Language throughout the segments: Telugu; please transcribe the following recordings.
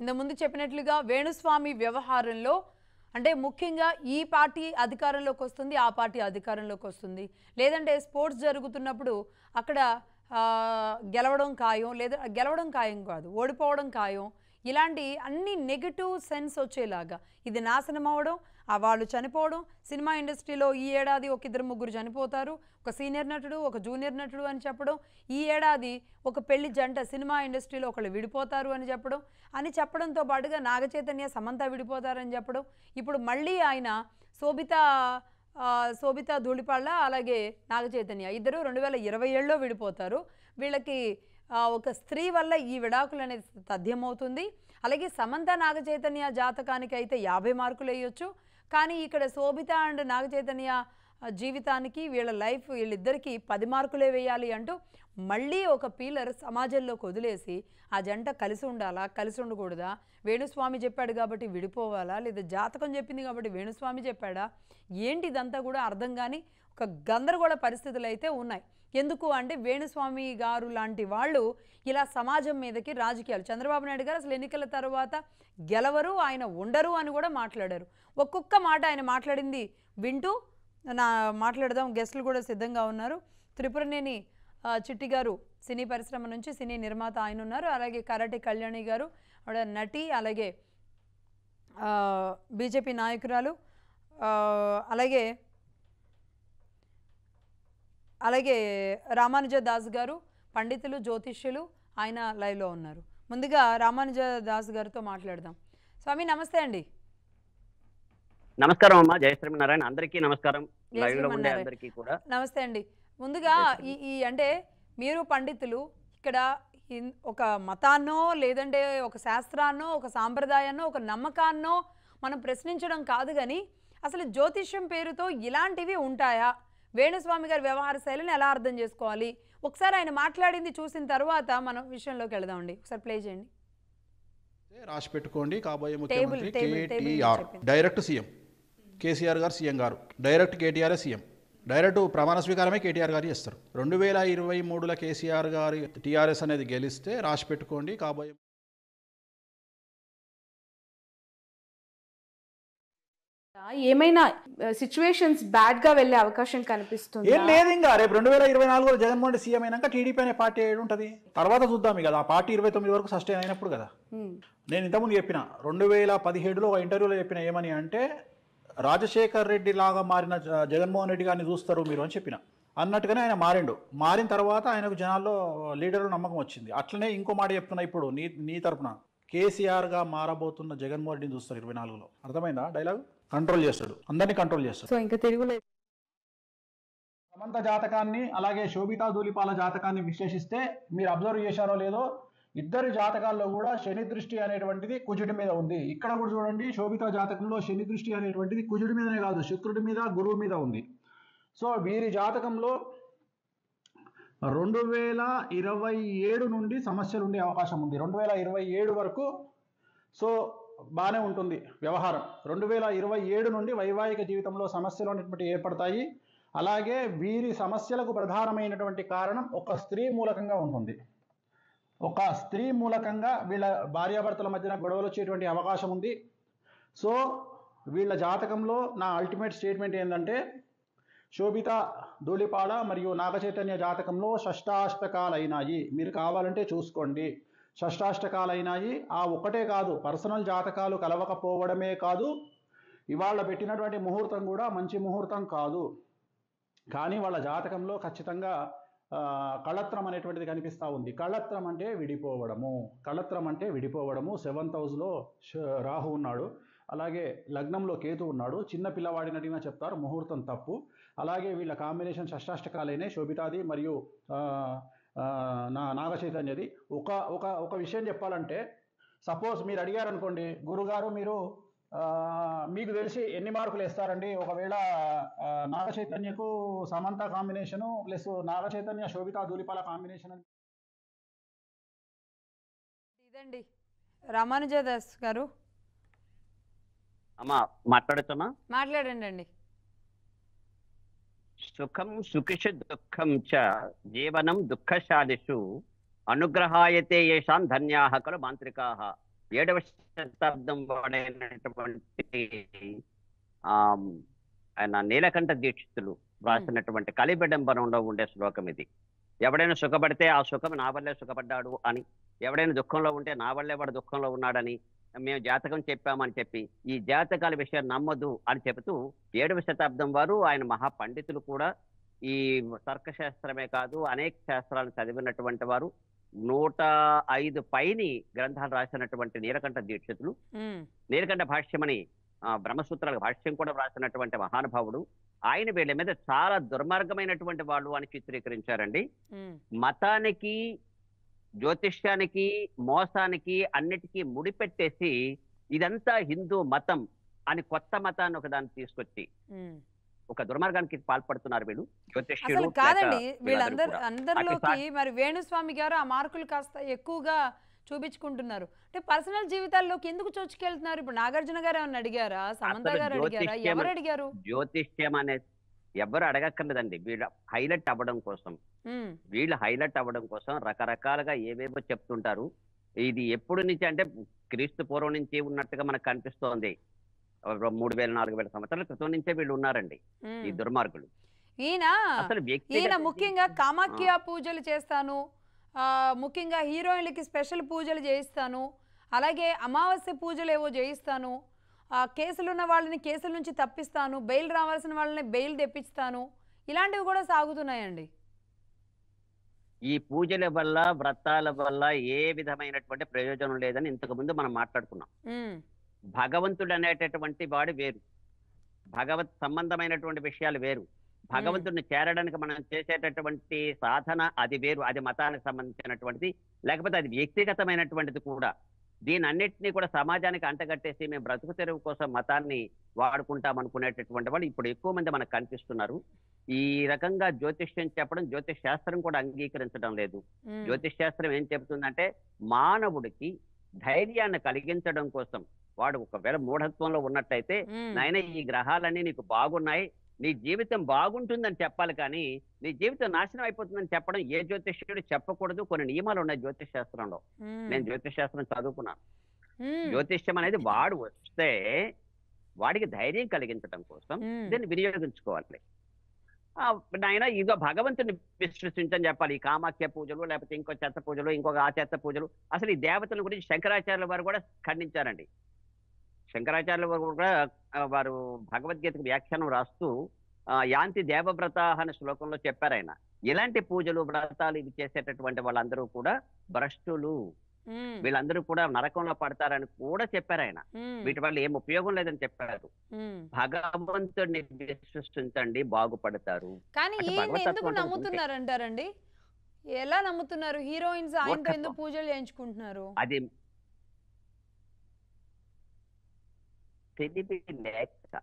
ఇంతకుముందు చెప్పినట్లుగా వేణుస్వామి వ్యవహారంలో అంటే ముఖ్యంగా ఈ పార్టీ అధికారంలోకి వస్తుంది, ఆ పార్టీ అధికారంలోకి వస్తుంది, లేదంటే స్పోర్ట్స్ జరుగుతున్నప్పుడు అక్కడ గెలవడం ఖాయం, లేదా గెలవడం ఖాయం కాదు, ఓడిపోవడం ఖాయం, ఇలాంటి అన్ని నెగిటివ్ సెన్స్ వచ్చేలాగా ఇది నాశనం అవ్వడం, వాళ్ళు చనిపోవడం. సినిమా ఇండస్ట్రీలో ఈ ఏడాది ఒక ఇద్దరు ముగ్గురు చనిపోతారు, ఒక సీనియర్ నటుడు ఒక జూనియర్ నటుడు అని చెప్పడం, ఈ ఏడాది ఒక పెళ్లి జంట సినిమా ఇండస్ట్రీలో ఒకళ్ళు విడిపోతారు అని చెప్పడంతో పాటుగా నాగచైతన్య సమంత విడిపోతారని చెప్పడం, ఇప్పుడు మళ్ళీ ఆయన శోభిత ధూళిపాళ్ళ అలాగే నాగచైతన్య ఇద్దరు 2027లో విడిపోతారు. వీళ్ళకి ఒక స్త్రీ వల్ల ఈ విడాకులు అనేది తథ్యమవుతుంది. అలాగే సమంత నాగచైతన్య జాతకానికి అయితే 50 మార్కులు వేయొచ్చు, కానీ ఇక్కడ శోభిత అండ్ నాగచైతన్య జీవితానికి వీళ్ళ లైఫ్ వీళ్ళిద్దరికీ 10 మార్కులే వేయాలి అంటూ మళ్ళీ ఒక పీలర్ సమాజంలోకి వదిలేసి ఆ జంట కలిసి ఉండాలా, కలిసి ఉండకూడదా, వేణుస్వామి చెప్పాడు కాబట్టి విడిపోవాలా, లేదా జాతకం చెప్పింది కాబట్టి వేణుస్వామి చెప్పాడా, ఏంటి ఇదంతా కూడా అర్థం కాని ఒక గందరగోళ పరిస్థితులు అయితే ఉన్నాయి. ఎందుకు అంటే వేణుస్వామి గారు లాంటి వాళ్ళు ఇలా సమాజం మీదకి రాజకీయాలు, చంద్రబాబు నాయుడు గారు అసలు ఎన్నికల తర్వాత గెలవరు, ఆయన ఉండరు అని కూడా మాట్లాడారు. ఒక్కొక్క మాట ఆయన మాట్లాడింది వింటూ మాట్లాడదాం. గెస్టులు కూడా సిద్ధంగా ఉన్నారు. త్రిపురనేని చిట్టి గారు సినీ పరిశ్రమ నుంచి సినీ నిర్మాత ఆయన ఉన్నారు. అలాగే కరాటే కళ్యాణి గారు ఆవిడ నటి, అలాగే బీజేపీ నాయకురాలు, అలాగే రామానుజ దాస్ గారు పండితులు జ్యోతిష్యులు, ఆయన లైవ్లో ఉన్నారు. ముందుగా రామానుజ దాస్ గారితో మాట్లాడదాం. స్వామి నమస్తే అండి. నమస్కారం అమ్మా, జయశ్రీమన్నారాయణ. అందరికీ నమస్కారం. లైవ్ లో ఉండే అందరికీ కూడా నమస్తే అండి. ముందుగా ఈ అంటే మీరు పండితులు, ఇక్కడ ఒక మతాన్నో లేదంటే ఒక శాస్త్రాన్నో ఒక సాంప్రదాయాన్నో ఒక నమ్మకాన్నో మనం ప్రశ్నించడం కాదు, కానీ అసలు జ్యోతిష్యం పేరుతో ఇలాంటివి ఉంటాయా, వేణుస్వామి గారి వ్యవహార శైలిని ఎలా అర్థం చేసుకోవాలి, ఒకసారి ఆయన మాట్లాడింది చూసిన తర్వాత మనం విషయంలోకి వెళదామండి. ఒకసారి ప్లే చేయండి. రాసి పెట్టుకోండి. కాబోయే ముఖ్యమంత్రి కేటీఆర్, డైరెక్ట్ సీఎం కేసీఆర్ గారు సీఎం గారు, డైరెక్ట్ కేటీఆర్ సీఎం, డైరెక్ట్ ప్రమాణ స్వీకారమే కేటీఆర్ గారు చేస్తారు. 2023లో కేసీఆర్ గారి టీఆర్ఎస్ అనేది గెలిస్తే రాసి పెట్టుకోండి. కాబోయే ఏమైనా సిచ్యువేషన్స్ బ్యాడ్ గా వెళ్ళే అవకాశం కనిపిస్తుంది? ఏం లేదు, ఇంకా రేపు 2024లో జగన్మోహన్ రెడ్డి సీఎం అయినాక టీడీపీ అనే పార్టీ ఏడు ఉంటుంది, తర్వాత చూద్దాం. కదా ఆ పార్టీ 29 వరకు సస్టైన్ అయినప్పుడు కదా. నేను ఇంతకుముందు చెప్పిన 2017లో ఒక ఇంటర్వ్యూలో చెప్పిన ఏమని అంటే, రాజశేఖర్ రెడ్డి లాగా మారిన జగన్మోహన్ రెడ్డి గారిని చూస్తారు మీరు అని చెప్పిన. అన్నట్టుగానే ఆయన మారిండు. మారిన తర్వాత ఆయనకు జనాల్లో లీడర్లు నమ్మకం వచ్చింది. అట్లనే ఇంకో మాట చెప్తున్నా ఇప్పుడు నీ తరపున, కేసీఆర్గా మారబోతున్న జగన్మోహన్ రెడ్డిని చూస్తారు 24లో. అర్థమైందా డైలాగ్? కంట్రోల్ చేస్తాడు, అందరినీ కంట్రోల్ చేస్తాడు. సో ఇంకా తిరుగులేదు. సమంత జాతకాన్ని అలాగే శోభితా ధూళిపాల జాతకాన్ని విశ్లేషిస్తే మీరు అబ్జర్వ్ చేశారో లేదో, ఇద్దరి జాతకాల్లో కూడా శని దృష్టి అనేటువంటిది కుజుడి మీద ఉంది. ఇక్కడ కూడా చూడండి, శోభితా జాతకంలో శని దృష్టి అనేటువంటిది కుజుడి మీదనే కాదు, శుక్రుడి మీద, గురువు మీద ఉంది. సో వీరి జాతకంలో 2027 నుండి సమస్యలు ఉండే అవకాశం ఉంది. 2027 వరకు సో బాగానే ఉంటుంది వ్యవహారం. 2027 నుండి వైవాహిక జీవితంలో సమస్యలు అనేటువంటి ఏర్పడతాయి. అలాగే వీరి సమస్యలకు ప్రధానమైనటువంటి కారణం ఒక స్త్రీ మూలకంగా ఉంటుంది. ఒక స్త్రీ మూలకంగా వీళ్ళ భార్యాభర్తల మధ్యన గొడవలు వచ్చేటువంటి అవకాశం ఉంది. సో వీళ్ళ జాతకంలో నా అల్టిమేట్ స్టేట్మెంట్ ఏంటంటే, శోభిత ధూళిపాల మరియు నాగచైతన్య జాతకంలో షష్టాష్టకాలైనాయి. మీరు కావాలంటే చూసుకోండి, షష్టాష్టకాలైనాయి. ఆ ఒక్కటే కాదు, పర్సనల్ జాతకాలు కలవకపోవడమే కాదు, ఇవాళ పెట్టినటువంటి ముహూర్తం కూడా మంచి ముహూర్తం కాదు. కానీ వాళ్ళ జాతకంలో ఖచ్చితంగా కళత్రం అనేటువంటిది కనిపిస్తూ ఉంది. కళత్రం అంటే విడిపోవడము, కళత్రం అంటే విడిపోవడము. 7th హౌస్లో రాహు ఉన్నాడు, అలాగే లగ్నంలో కేతు ఉన్నాడు. చిన్న పిల్లవాడిని అడిగినా చెప్తారు ముహూర్తం తప్పు. అలాగే వీళ్ళ కాంబినేషన్ షష్టాష్టకాలైన శోభితాది మరియు నాగచైతన్యది. ఒక విషయం చెప్పాలంటే, సపోజ్ మీరు అడిగారు అనుకోండి, గురుగారు మీరు మీకు తెలిసి ఎన్ని మార్కులు వేస్తారండి ఒకవేళ నాగచైతన్యకు Samantha combination plus Naga Chaitanya Sobhita Dhulipala combination? ఇదండి రామానుజదాస్ గారు. అమ్మా మాట్లాడచ్చమ్మా? మాట్లాడండి అండి. సుఖం సుఖిష దుఃఖం చ జీవనం దుఃఖశాలిషు అనుగ్రహాయతే యేషాం ధన్యాః ఖలు మాంత్రికాః. 7వ శతాబ్దం వాడైనటువంటి ఆ ఆయన నీలకంఠ దీక్షితులు రాసినటువంటి కలిబిడంబరంలో ఉండే శ్లోకం ఇది. ఎవడైనా సుఖపడితే ఆ సుఖం నా వల్లే సుఖపడ్డాడు అని, ఎవడైనా దుఃఖంలో ఉంటే నా వల్లే వాడు దుఃఖంలో ఉన్నాడని, మేము జాతకం చెప్పామని చెప్పి ఈ జాతకాల విషయం నమ్మదు అని చెబుతూ 7వ శతాబ్దం వారు, ఆయన మహాపండితులు కూడా, ఈ తర్కశాస్త్రమే కాదు అనేక శాస్త్రాలను చదివినటువంటి వారు, 105 పైని గ్రంథాలు రాసినటువంటి నీలకంఠ దీక్షితులు, నీలకంఠ భాష్యమని బ్రహ్మసూత్రాలకు భాష్యం కూడా రాసినటువంటి మహానుభావుడు. ఆయన వీళ్ళ మీద చాలా దుర్మార్గమైనటువంటి వాళ్ళు అని చిత్రీకరించారండి. మతానికి, జ్యోతిష్యానికి, మోసానికి అన్నిటికీ ముడిపెట్టేసి ఇదంతా హిందూ మతం అని కొత్త మతాన్ని ఒకదాన్ని తీసుకొచ్చి ఒక దుర్మార్గానికి పాల్పడుతున్నారు వీళ్ళు జ్యోతిష్యులు. అసలు కాదండి, అందరిలోకి మరి వేణుస్వామి గారు ఆ మార్కులు కాస్త ఎక్కువగా చూపించుకుంటున్నారు. అంటే పర్సనల్ జీవితాల్లోకి ఎందుకు చొచ్చుకెళ్తున్నారు? ఇప్పుడు నాగార్జున గారు ఏమన్నా అడిగారా? సమంత గారు అడిగారా? ఎవరు అడిగారు? జ్యోతిష్యం అనేది ఎవరు అడగక్కర్లేదండి. వీళ్ళు హైలైట్ అవ్వడం కోసం, రకరకాలుగా ఏవేవో చెప్తుంటారు. ఇది ఎప్పుడు నుంచి అంటే క్రీస్తు పూర్వం నుంచి ఉన్నట్టుగా మనకు కనిపిస్తోంది. 3000-4000 సంవత్సరాల క్రితం నుంచే వీళ్ళు ఉన్నారండి ఈ దుర్మార్గులు. ఈయన ముఖ్యంగా కామాఖ్య పూజలు చేస్తాను, ముఖ్యంగా హీరోయిన్లకి స్పెషల్ పూజలు చేయిస్తాను, అలాగే అమావాస్య పూజలు ఏవో చేయిస్తాను, కేసులు ఉన్న వాళ్ళని కేసుల నుంచి తప్పిస్తాను, బెయిల్ రావాల్సిన వాళ్ళని బెయిల్ తెప్పిస్తాను, ఇలాంటివి కూడా సాగుతున్నాయండి. ఈ పూజల వల్ల, వ్రతాల వల్ల ఏ విధమైనటువంటి ప్రయోజనం లేదని ఇంతకు ముందు మనం మాట్లాడుకున్నాం. భగవంతుడు అనేటటువంటి వాడు వేరు, భగవత్ సంబంధమైనటువంటి విషయాలు వేరు, భగవంతుడిని చేరడానికి మనం చేసేటటువంటి సాధన అది వేరు. అది మతానికి సంబంధించినటువంటిది, లేకపోతే అది వ్యక్తిగతమైనటువంటిది కూడా. దీని అన్నిటినీ కూడా సమాజానికి అంటగట్టేసి మేము బ్రతుకు తెరువు కోసం మతాన్ని వాడుకుంటాం అనుకునేటటువంటి వాళ్ళు ఇప్పుడు ఎక్కువ మంది మనకు కనిపిస్తున్నారు. ఈ రకంగా జ్యోతిష్యం చెప్పడం, జ్యోతిష్ శాస్త్రం కూడా అంగీకరించడం లేదు. జ్యోతిష్ శాస్త్రం ఏం చెబుతుందంటే మానవుడికి ధైర్యాన్ని కలిగించడం కోసం, వాడు ఒకవేళ మూఢత్వంలో ఉన్నట్టయితే, నాయన ఈ గ్రహాలన్నీ నీకు బాగున్నాయి, నీ జీవితం బాగుంటుందని చెప్పాలి, కానీ నీ జీవితం నాశనం అయిపోతుందని చెప్పడం ఏ జ్యోతిష్యుడు చెప్పకూడదు. కొన్ని నియమాలు ఉన్నాయి జ్యోతిష్ శాస్త్రంలో. నేను జ్యోతిష్ శాస్త్రం చదువుకున్నాను. జ్యోతిష్యం అనేది వాడు వస్తే వాడికి ధైర్యం కలిగించడం కోసం దీన్ని వినియోగించుకోవాలి. నాయన ఇదో భగవంతుని విశ్వసించని చెప్పాలి. ఈ కామాఖ్య పూజలు, లేకపోతే ఇంకో చెత్త పూజలు, ఇంకొక ఆ చెత్త పూజలు. అసలు ఈ దేవతల గురించి శంకరాచార్యుల వారు కూడా ఖండించారండి. శంకరాచార్యుల వారు కూడా వారు భగవద్గీతకు వ్యాఖ్యానం రాస్తూ యాంతి దేవవ్రత అనే శ్లోకంలో చెప్పారు ఆయన. ఇలాంటి పూజలు, వ్రతాలు ఇవి చేసేటటువంటి వాళ్ళందరూ కూడా భ్రష్టులు, వీళ్ళందరూ కూడా నరకంలో పడతారని కూడా చెప్పారు ఆయన. వీటి వల్ల ఏం ఉపయోగం లేదని చెప్పారు. భగవంతుడిని విశ్వసించండి, బాగుపడతారు. కానీ ఈయన ఎందుకు నమ్ముతున్నారంటారండి? ఎలా నమ్ముతున్నారు? హీరోయిన్స్ ఆయనతో ఎందుకు పూజలు చేయించుకుంటున్నారు? అది తెలివి లేక.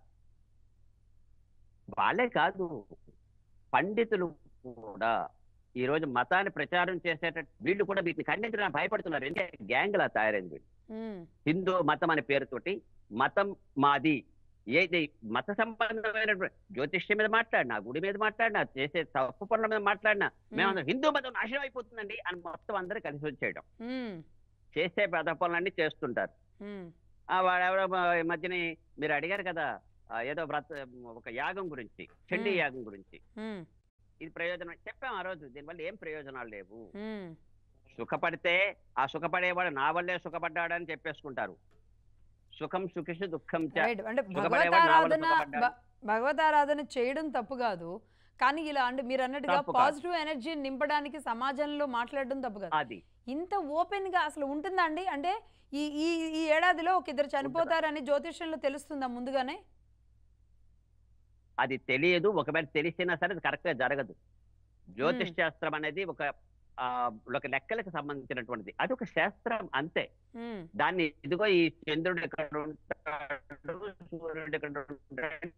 వాళ్ళే కాదు, పండితులు కూడా ఈ రోజు మతాన్ని ప్రచారం చేసేటట్టు వీళ్ళు కూడా వీటిని ఖండించడానికి భయపడుతున్నారు. ఎందుకంటే గ్యాంగ్ లా తయారైంది వీళ్ళు. హిందూ మతం అనే పేరుతోటి మతం మాది, ఏది మత సంబంధమైనటువంటి జ్యోతిష్యం మీద మాట్లాడినా, గుడి మీద మాట్లాడినా, చేసే తప్పు పనుల మీద మాట్లాడినా మేము హిందూ మతం నాశనం అయిపోతుందండి అని మొత్తం అందరూ కలిసి వచ్చేయడం, చేసే పెద్ద పనులన్నీ చేస్తుంటారు. వాడెవరో ఈ మధ్యని మీరు అడిగారు కదా, ఏదో ఒక యాగం గురించి, చండీ యాగం గురించి. ఇది ప్రయోజనం చెప్పాం ఆ రోజు. దీనివల్ల ఏం ప్రయోజనాలు లేవు. సుఖపడితే ఆ సుఖపడేవాడు నా వల్లే సుఖపడ్డాడని చెప్పేసుకుంటారు. సుఖం సుఖిషు దుఃఖం. అంటే భగవతారాధన చేయడం తప్పు కాదు, కానీ ఇలా అంటే మీరు అన్నట్టుగా పాజిటివ్ ఎనర్జీ నింపడానికి సమాజంలో మాట్లాడడం తప్పు కాదు. అది ఇంత ఓపెన్ గా అసలు ఉంటుందా అండి? అంటే ఈ ఈ ఏడాదిలో ఒక ఇద్దరు చనిపోతారని జ్యోతిష్యంలో తెలుస్తుందా ముందుగానే? అది తెలియదు. ఒకవేళ తెలిసినా సరే అది కరెక్ట్ గా జరగదు. జ్యోతిష్ శాస్త్రం అనేది ఒక లెక్కలకు సంబంధించినటువంటిది. అది ఒక శాస్త్రం అంతే. దాన్ని ఇదిగో ఈ చంద్రుడు ఎక్కడ ఉంటాడు, సూర్యుడు ఎక్కడ ఉంటాడు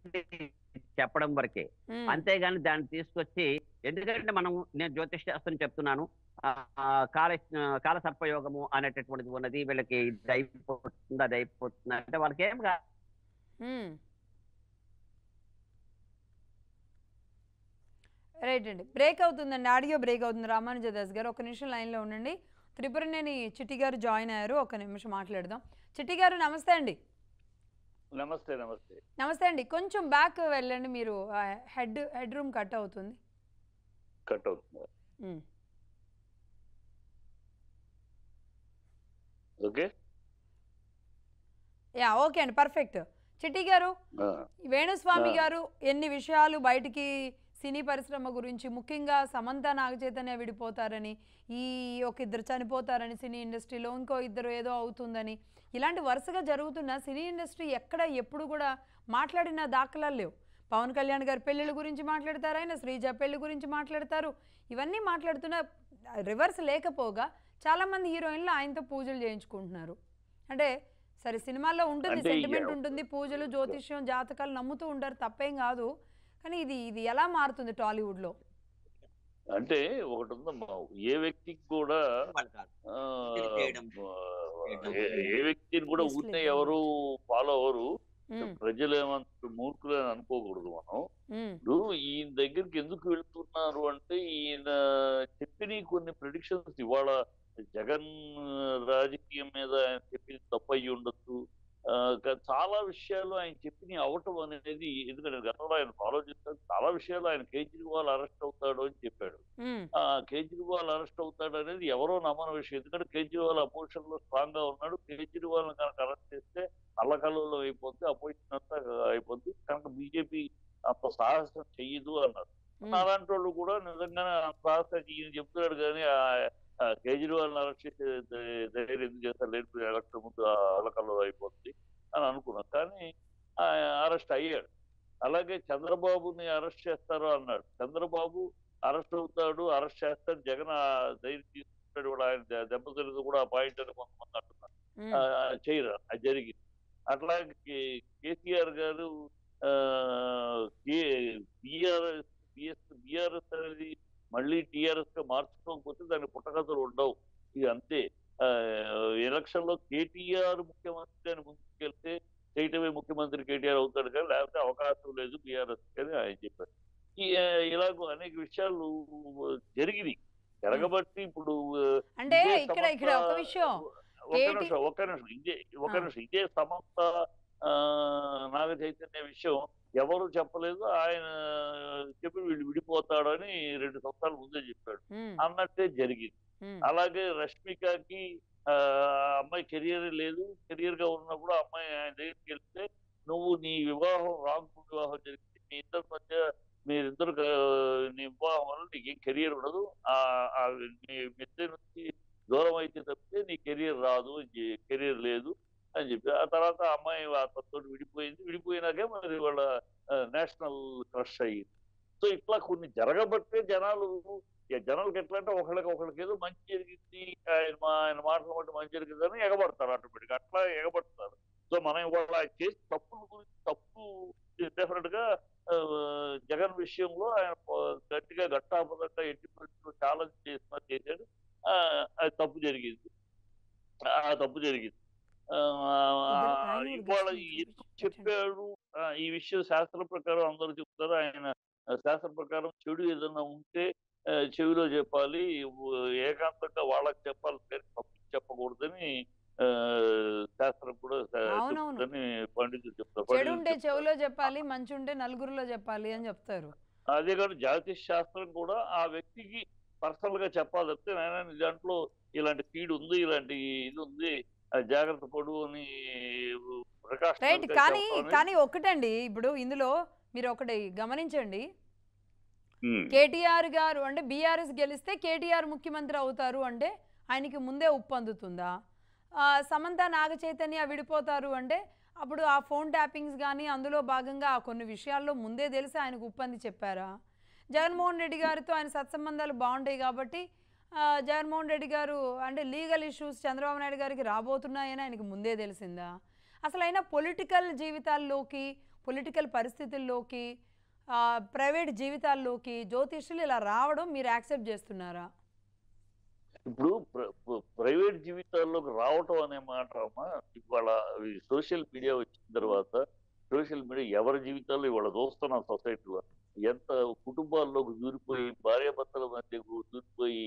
చెప్పడం వరకే, అంతేగాని దాన్ని తీసుకొచ్చి, ఎందుకంటే నేను జ్యోతిష్ శాస్త్రం చెప్తున్నాను, కాల సర్పయోగము అనేటటువంటిది ఉన్నది, వీళ్ళకి ఇది అయిపోతుంది అది అయిపోతుంది అంటే వాళ్ళకి ఏం కాదు. రైట్ అండి, బ్రేక్ అవుతుందండి, ఆడియో బ్రేక్ అవుతుంది. రామానుజదాస్ గారు ఒక నిమిషం లైన్లో ఉండండి. త్రిపురనేని చిట్టి గారు జాయిన్ అయ్యారు. ఒక నిమిషం మాట్లాడదాం. చిట్టి గారు నమస్తే అండి. నమస్తే. నమస్తే. నమస్తే అండి. కొంచెం బ్యాక్ వెళ్ళండి మీరు. హెడ్ రూమ్ కట్ అవుతుంది. కట్ అవుతుందా? ఉమ్. ఓకే. యా ఓకే అండి, పర్ఫెక్ట్. చిట్టి గారు, ఆ, వేణుస్వామి ఆ. గారు ఎన్ని విషయాలు బయటికి సినీ పరిశ్రమ గురించి, ముఖ్యంగా సమంత నాగచైతన్య విడిపోతారని, ఈ ఒక ఇద్దరు చనిపోతారని సినీ ఇండస్ట్రీలో, ఇంకో ఇద్దరు ఏదో అవుతుందని, ఇలాంటి వరుసగా జరుగుతున్న సినీ ఇండస్ట్రీ ఎక్కడ ఎప్పుడు కూడా మాట్లాడిన దాఖలాలు లేవు. పవన్ కళ్యాణ్ గారి పెళ్ళిళ్ళ గురించి మాట్లాడతారు, ఆయన శ్రీజ పెళ్లి గురించి మాట్లాడతారు. ఇవన్నీ మాట్లాడుతున్న రివర్స్ లేకపోగా చాలామంది హీరోయిన్లు ఆయనతో పూజలు చేయించుకుంటున్నారు. అంటే సరే, సినిమాల్లో ఉంటుంది, అంటే సెంటిమెంట్ ఉంటుంది, పూజలు, జ్యోతిష్యం, జాతకాలు నమ్ముతూ ఉంటారు, తప్పేం కాదు. కానీ ఇది ఇది ఎలా మారుతుంది టాలీవుడ్లో? అంటే ఒకటి ఉందమ్మా, ఏ వ్యక్తికి కూడా ఆ, ఏ వ్యక్తిని కూడా ఊరినే ఎవరు ఫాలో అవరు. ప్రజలు ఏమంటారు, మూర్ఖులు అని అనుకోకూడదు మనం. ఇప్పుడు ఈయన దగ్గరికి ఎందుకు వెళ్తున్నారు అంటే, ఈయన చెప్పిన కొన్ని ప్రిడిక్షన్స్ ఇవాళ జగన్ రాజకీయం మీద ఆయన చెప్పింది తప్పు అయ్యి ఉండొచ్చు. చాలా విషయాలు ఆయన చెప్పిన అవటం అనేది, ఎందుకంటే గతంలో ఆయన ఫాలో చేస్తారు చాలా విషయాలు. ఆయన కేజ్రీవాల్ అరెస్ట్ అవుతాడు అని చెప్పాడు. కేజ్రీవాల్ అరెస్ట్ అవుతాడు అనేది ఎవరో నమ్మని విషయం. ఎందుకంటే కేజ్రీవాల్ అపోజిషన్ లో స్ట్రాంగ్ గా ఉన్నాడు. కేజ్రీవాల్ కనుక అరెస్ట్ చేస్తే అల్లకల్లోలం అయిపోద్ది, అపోజిషన్ అంతా అయిపోద్ది. కనుక బీజేపీ అంత సాహసం చెయ్యదు అన్నారు. అలాంటి వాళ్ళు కూడా నిజంగానే అంత సాహసం ఈయన చెప్తున్నాడు. కానీ కేజ్రీవాల్ అరెస్ట్ చేసే ధైర్యం ఎందుకు చేస్తారు, లేదు ఎలక్షన్ ముందు అల్లకల్లో అయిపోతుంది అని అనుకున్నాం. కానీ అరెస్ట్ అయ్యాడు. అలాగే చంద్రబాబుని అరెస్ట్ చేస్తారు అన్నాడు. చంద్రబాబు అరెస్ట్ అవుతాడు, అరెస్ట్ చేస్తాడు, జగన్ ధైర్యం తీసుకుంటాడు, కూడా ఆయన దెబ్బతిరిగి కూడా ఆ పాయింట్ అని కొంతమంది అంటున్నారు. చేయరు, అది జరిగింది. అట్లాగే కేసీఆర్ గారు బిఆర్ఎస్ అనేది మళ్ళీ టీఆర్ఎస్ గా మార్చుకోకపోతే దాని పుట్టకథలు ఉండవు. ఇది అంతే. ఎలక్షన్ లో కేటీఆర్ ముఖ్యమంత్రి అని ముందుకెళ్తే చేయటమే ముఖ్యమంత్రి కేటీఆర్ అవుతాడు, కానీ లేకపోతే అవకాశం లేదు బీఆర్ఎస్ అని ఆయన చెప్పారు. ఇలాగ అనేక విషయాలు జరిగినాయి. జరగబట్టి ఇప్పుడు అంటే ఇక్కడ ఒక విషయం, ఒక్క నిమిషం ఇదే సమంత నాగ చైతన్య విషయం ఎవరు చెప్పలేదు. ఆయన చెప్పి వీళ్ళు విడిపోతాడని 2 సంవత్సరాల ముందే చెప్పాడు అన్నట్టే జరిగింది. అలాగే రష్మికకి అమ్మాయి కెరియర్ లేదు, కెరియర్ గా ఉన్నప్పుడు అమ్మాయి ఆయన దగ్గరికి వెళ్తే, నువ్వు నీ వివాహం రాంగ్ వివాహం జరిగింది, మీ ఇద్దరి మధ్య మీరిద్దరు నీ వివాహం వల్ల నీకేం కెరియర్ ఉండదు, మీ మిద్దె నుంచి దూరం అయితే తప్పితే నీ కెరియర్ రాదు, కెరియర్ లేదు అని చెప్పి ఆ తర్వాత అమ్మాయి అతనితో విడిపోయింది. విడిపోయినాకే మరి వాళ్ళ నేషనల్ క్రష్ అయ్యింది. సో ఇట్లా కొన్ని జరగబట్టే జనాలకు ఎట్లా అంటే ఒకళ్ళకి ఏదో మంచి జరిగింది, ఆయన మాటలు బట్టి మంచి జరిగిందని ఎగబడతారు. ఆటోమేటిక్ అట్లా ఎగబడతారు. సో మనం ఇవాళ ఆయన చేసి తప్పుల గురించి తప్పు డెఫినెట్ గా జగన్ విషయంలో ఆయన గట్టిగా గట్టాపదంగా ఎట్టి పరిస్థితుల్లో ఛాలెంజ్ చేశాడు. అది తప్పు జరిగింది. ఇవాళ ఎందుకు చెప్పాడు ఈ విషయం శాస్త్రం ప్రకారం అందరూ చెప్తారు. ఆయన శాస్త్రం ప్రకారం చెడు ఏదన్నా ఉంటే చెవిలో చెప్పాలి, ఏకాంతంగా వాళ్ళకి చెప్పాలి, తప్పు చెప్పకూడదని శాస్త్రం కూడా పండితులు చెప్తారు. చెడు ఉంటే చెవిలో చెప్పాలి, మంచి ఉంటే నలుగురిలో చెప్పాలి అని చెప్తారు. అదే కాదు, జ్యోతిష్ శాస్త్రం కూడా ఆ వ్యక్తికి పర్సనల్ గా చెప్పాలి తప్పితే నాయన దాంట్లో ఇలాంటి ఫీడ్ ఉంది, ఇలాంటి ఇది ఉంది, జాగ్రత్త పడు అని రైట్. కానీ ఒకటండి, ఇప్పుడు ఇందులో మీరు ఒకటి గమనించండి, కేటీఆర్ గారు అంటే బీఆర్ఎస్ గెలిస్తే కేటీఆర్ ముఖ్యమంత్రి అవుతారు అంటే ఆయనకి ముందే ఉప్పందుతుందా? సమంత నాగ చైతన్య విడిపోతారు అంటే అప్పుడు ఆ ఫోన్ ట్యాపింగ్స్ కానీ అందులో భాగంగా కొన్ని విషయాల్లో ముందే తెలిసి ఆయనకు ఉప్పంది చెప్పారా? జగన్మోహన్ రెడ్డి గారితో ఆయన సత్సంబంధాలు బాగుంటాయి కాబట్టి జగన్మోహన్ రెడ్డి గారు అంటే లీగల్ ఇష్యూస్ చంద్రబాబు నాయుడు గారికి రాబోతున్నాయని ఆయనకు ముందే తెలిసిందా? అసలు అయినా పొలిటికల్ జీవితాల్లోకి, పొలిటికల్ పరిస్థితుల్లోకి, ప్రైవేట్ జీవితాల్లోకి జ్యోతిష్యులు ఇలా రావడం మీరు యాక్సెప్ట్ చేస్తున్నారా? ఇప్పుడు ప్రైవేట్ జీవితాల్లోకి రావటం అనే మాట ఇవాళ సోషల్ మీడియా వచ్చిన తర్వాత సోషల్ మీడియా ఎవరి జీవితాల్లో ఇవాళ చూస్తున్నాం. సొసైటీలో ఎంత కుటుంబాల్లోకి దూరిపోయి, భార్యాభర్తల మధ్య దూరిపోయి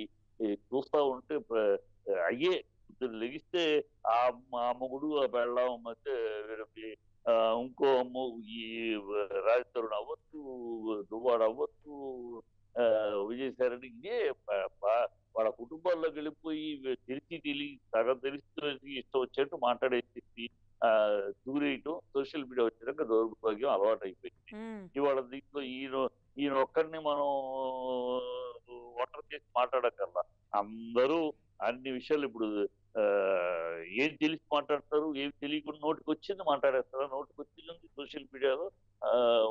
చూస్తా ఉంటే అయ్యే లెగిస్తే ఆ మొగుడు ఆ పెళ్ళం మధ్య వీళ్ళకి ఇంకో ఈ రాజ్ తరుణ్ అవ్వచ్చు, దువ్వాడు అవ్వచ్చు, విజయసాయి ఇదే వాళ్ళ కుటుంబాల్లోకి వెళ్ళిపోయి సగం తెలిసి ఇష్టం వచ్చేట్టు మాట్లాడేసి దూరేయటం సోషల్ మీడియా వచ్చాక దౌర్భాగ్యం అలవాటు అయిపోయింది. ఇవాళ దీంట్లో ఈయన ఒక్కరిని మనం ఒంటరి చేసి మాట్లాడకల్లా అందరూ అన్ని విషయాలు ఇప్పుడు ఏం తెలిసి మాట్లాడతారు, ఏం తెలియకుండా నోటికి వచ్చింది మాట్లాడేస్తారు. నోటికి వచ్చింది సోషల్ మీడియాలో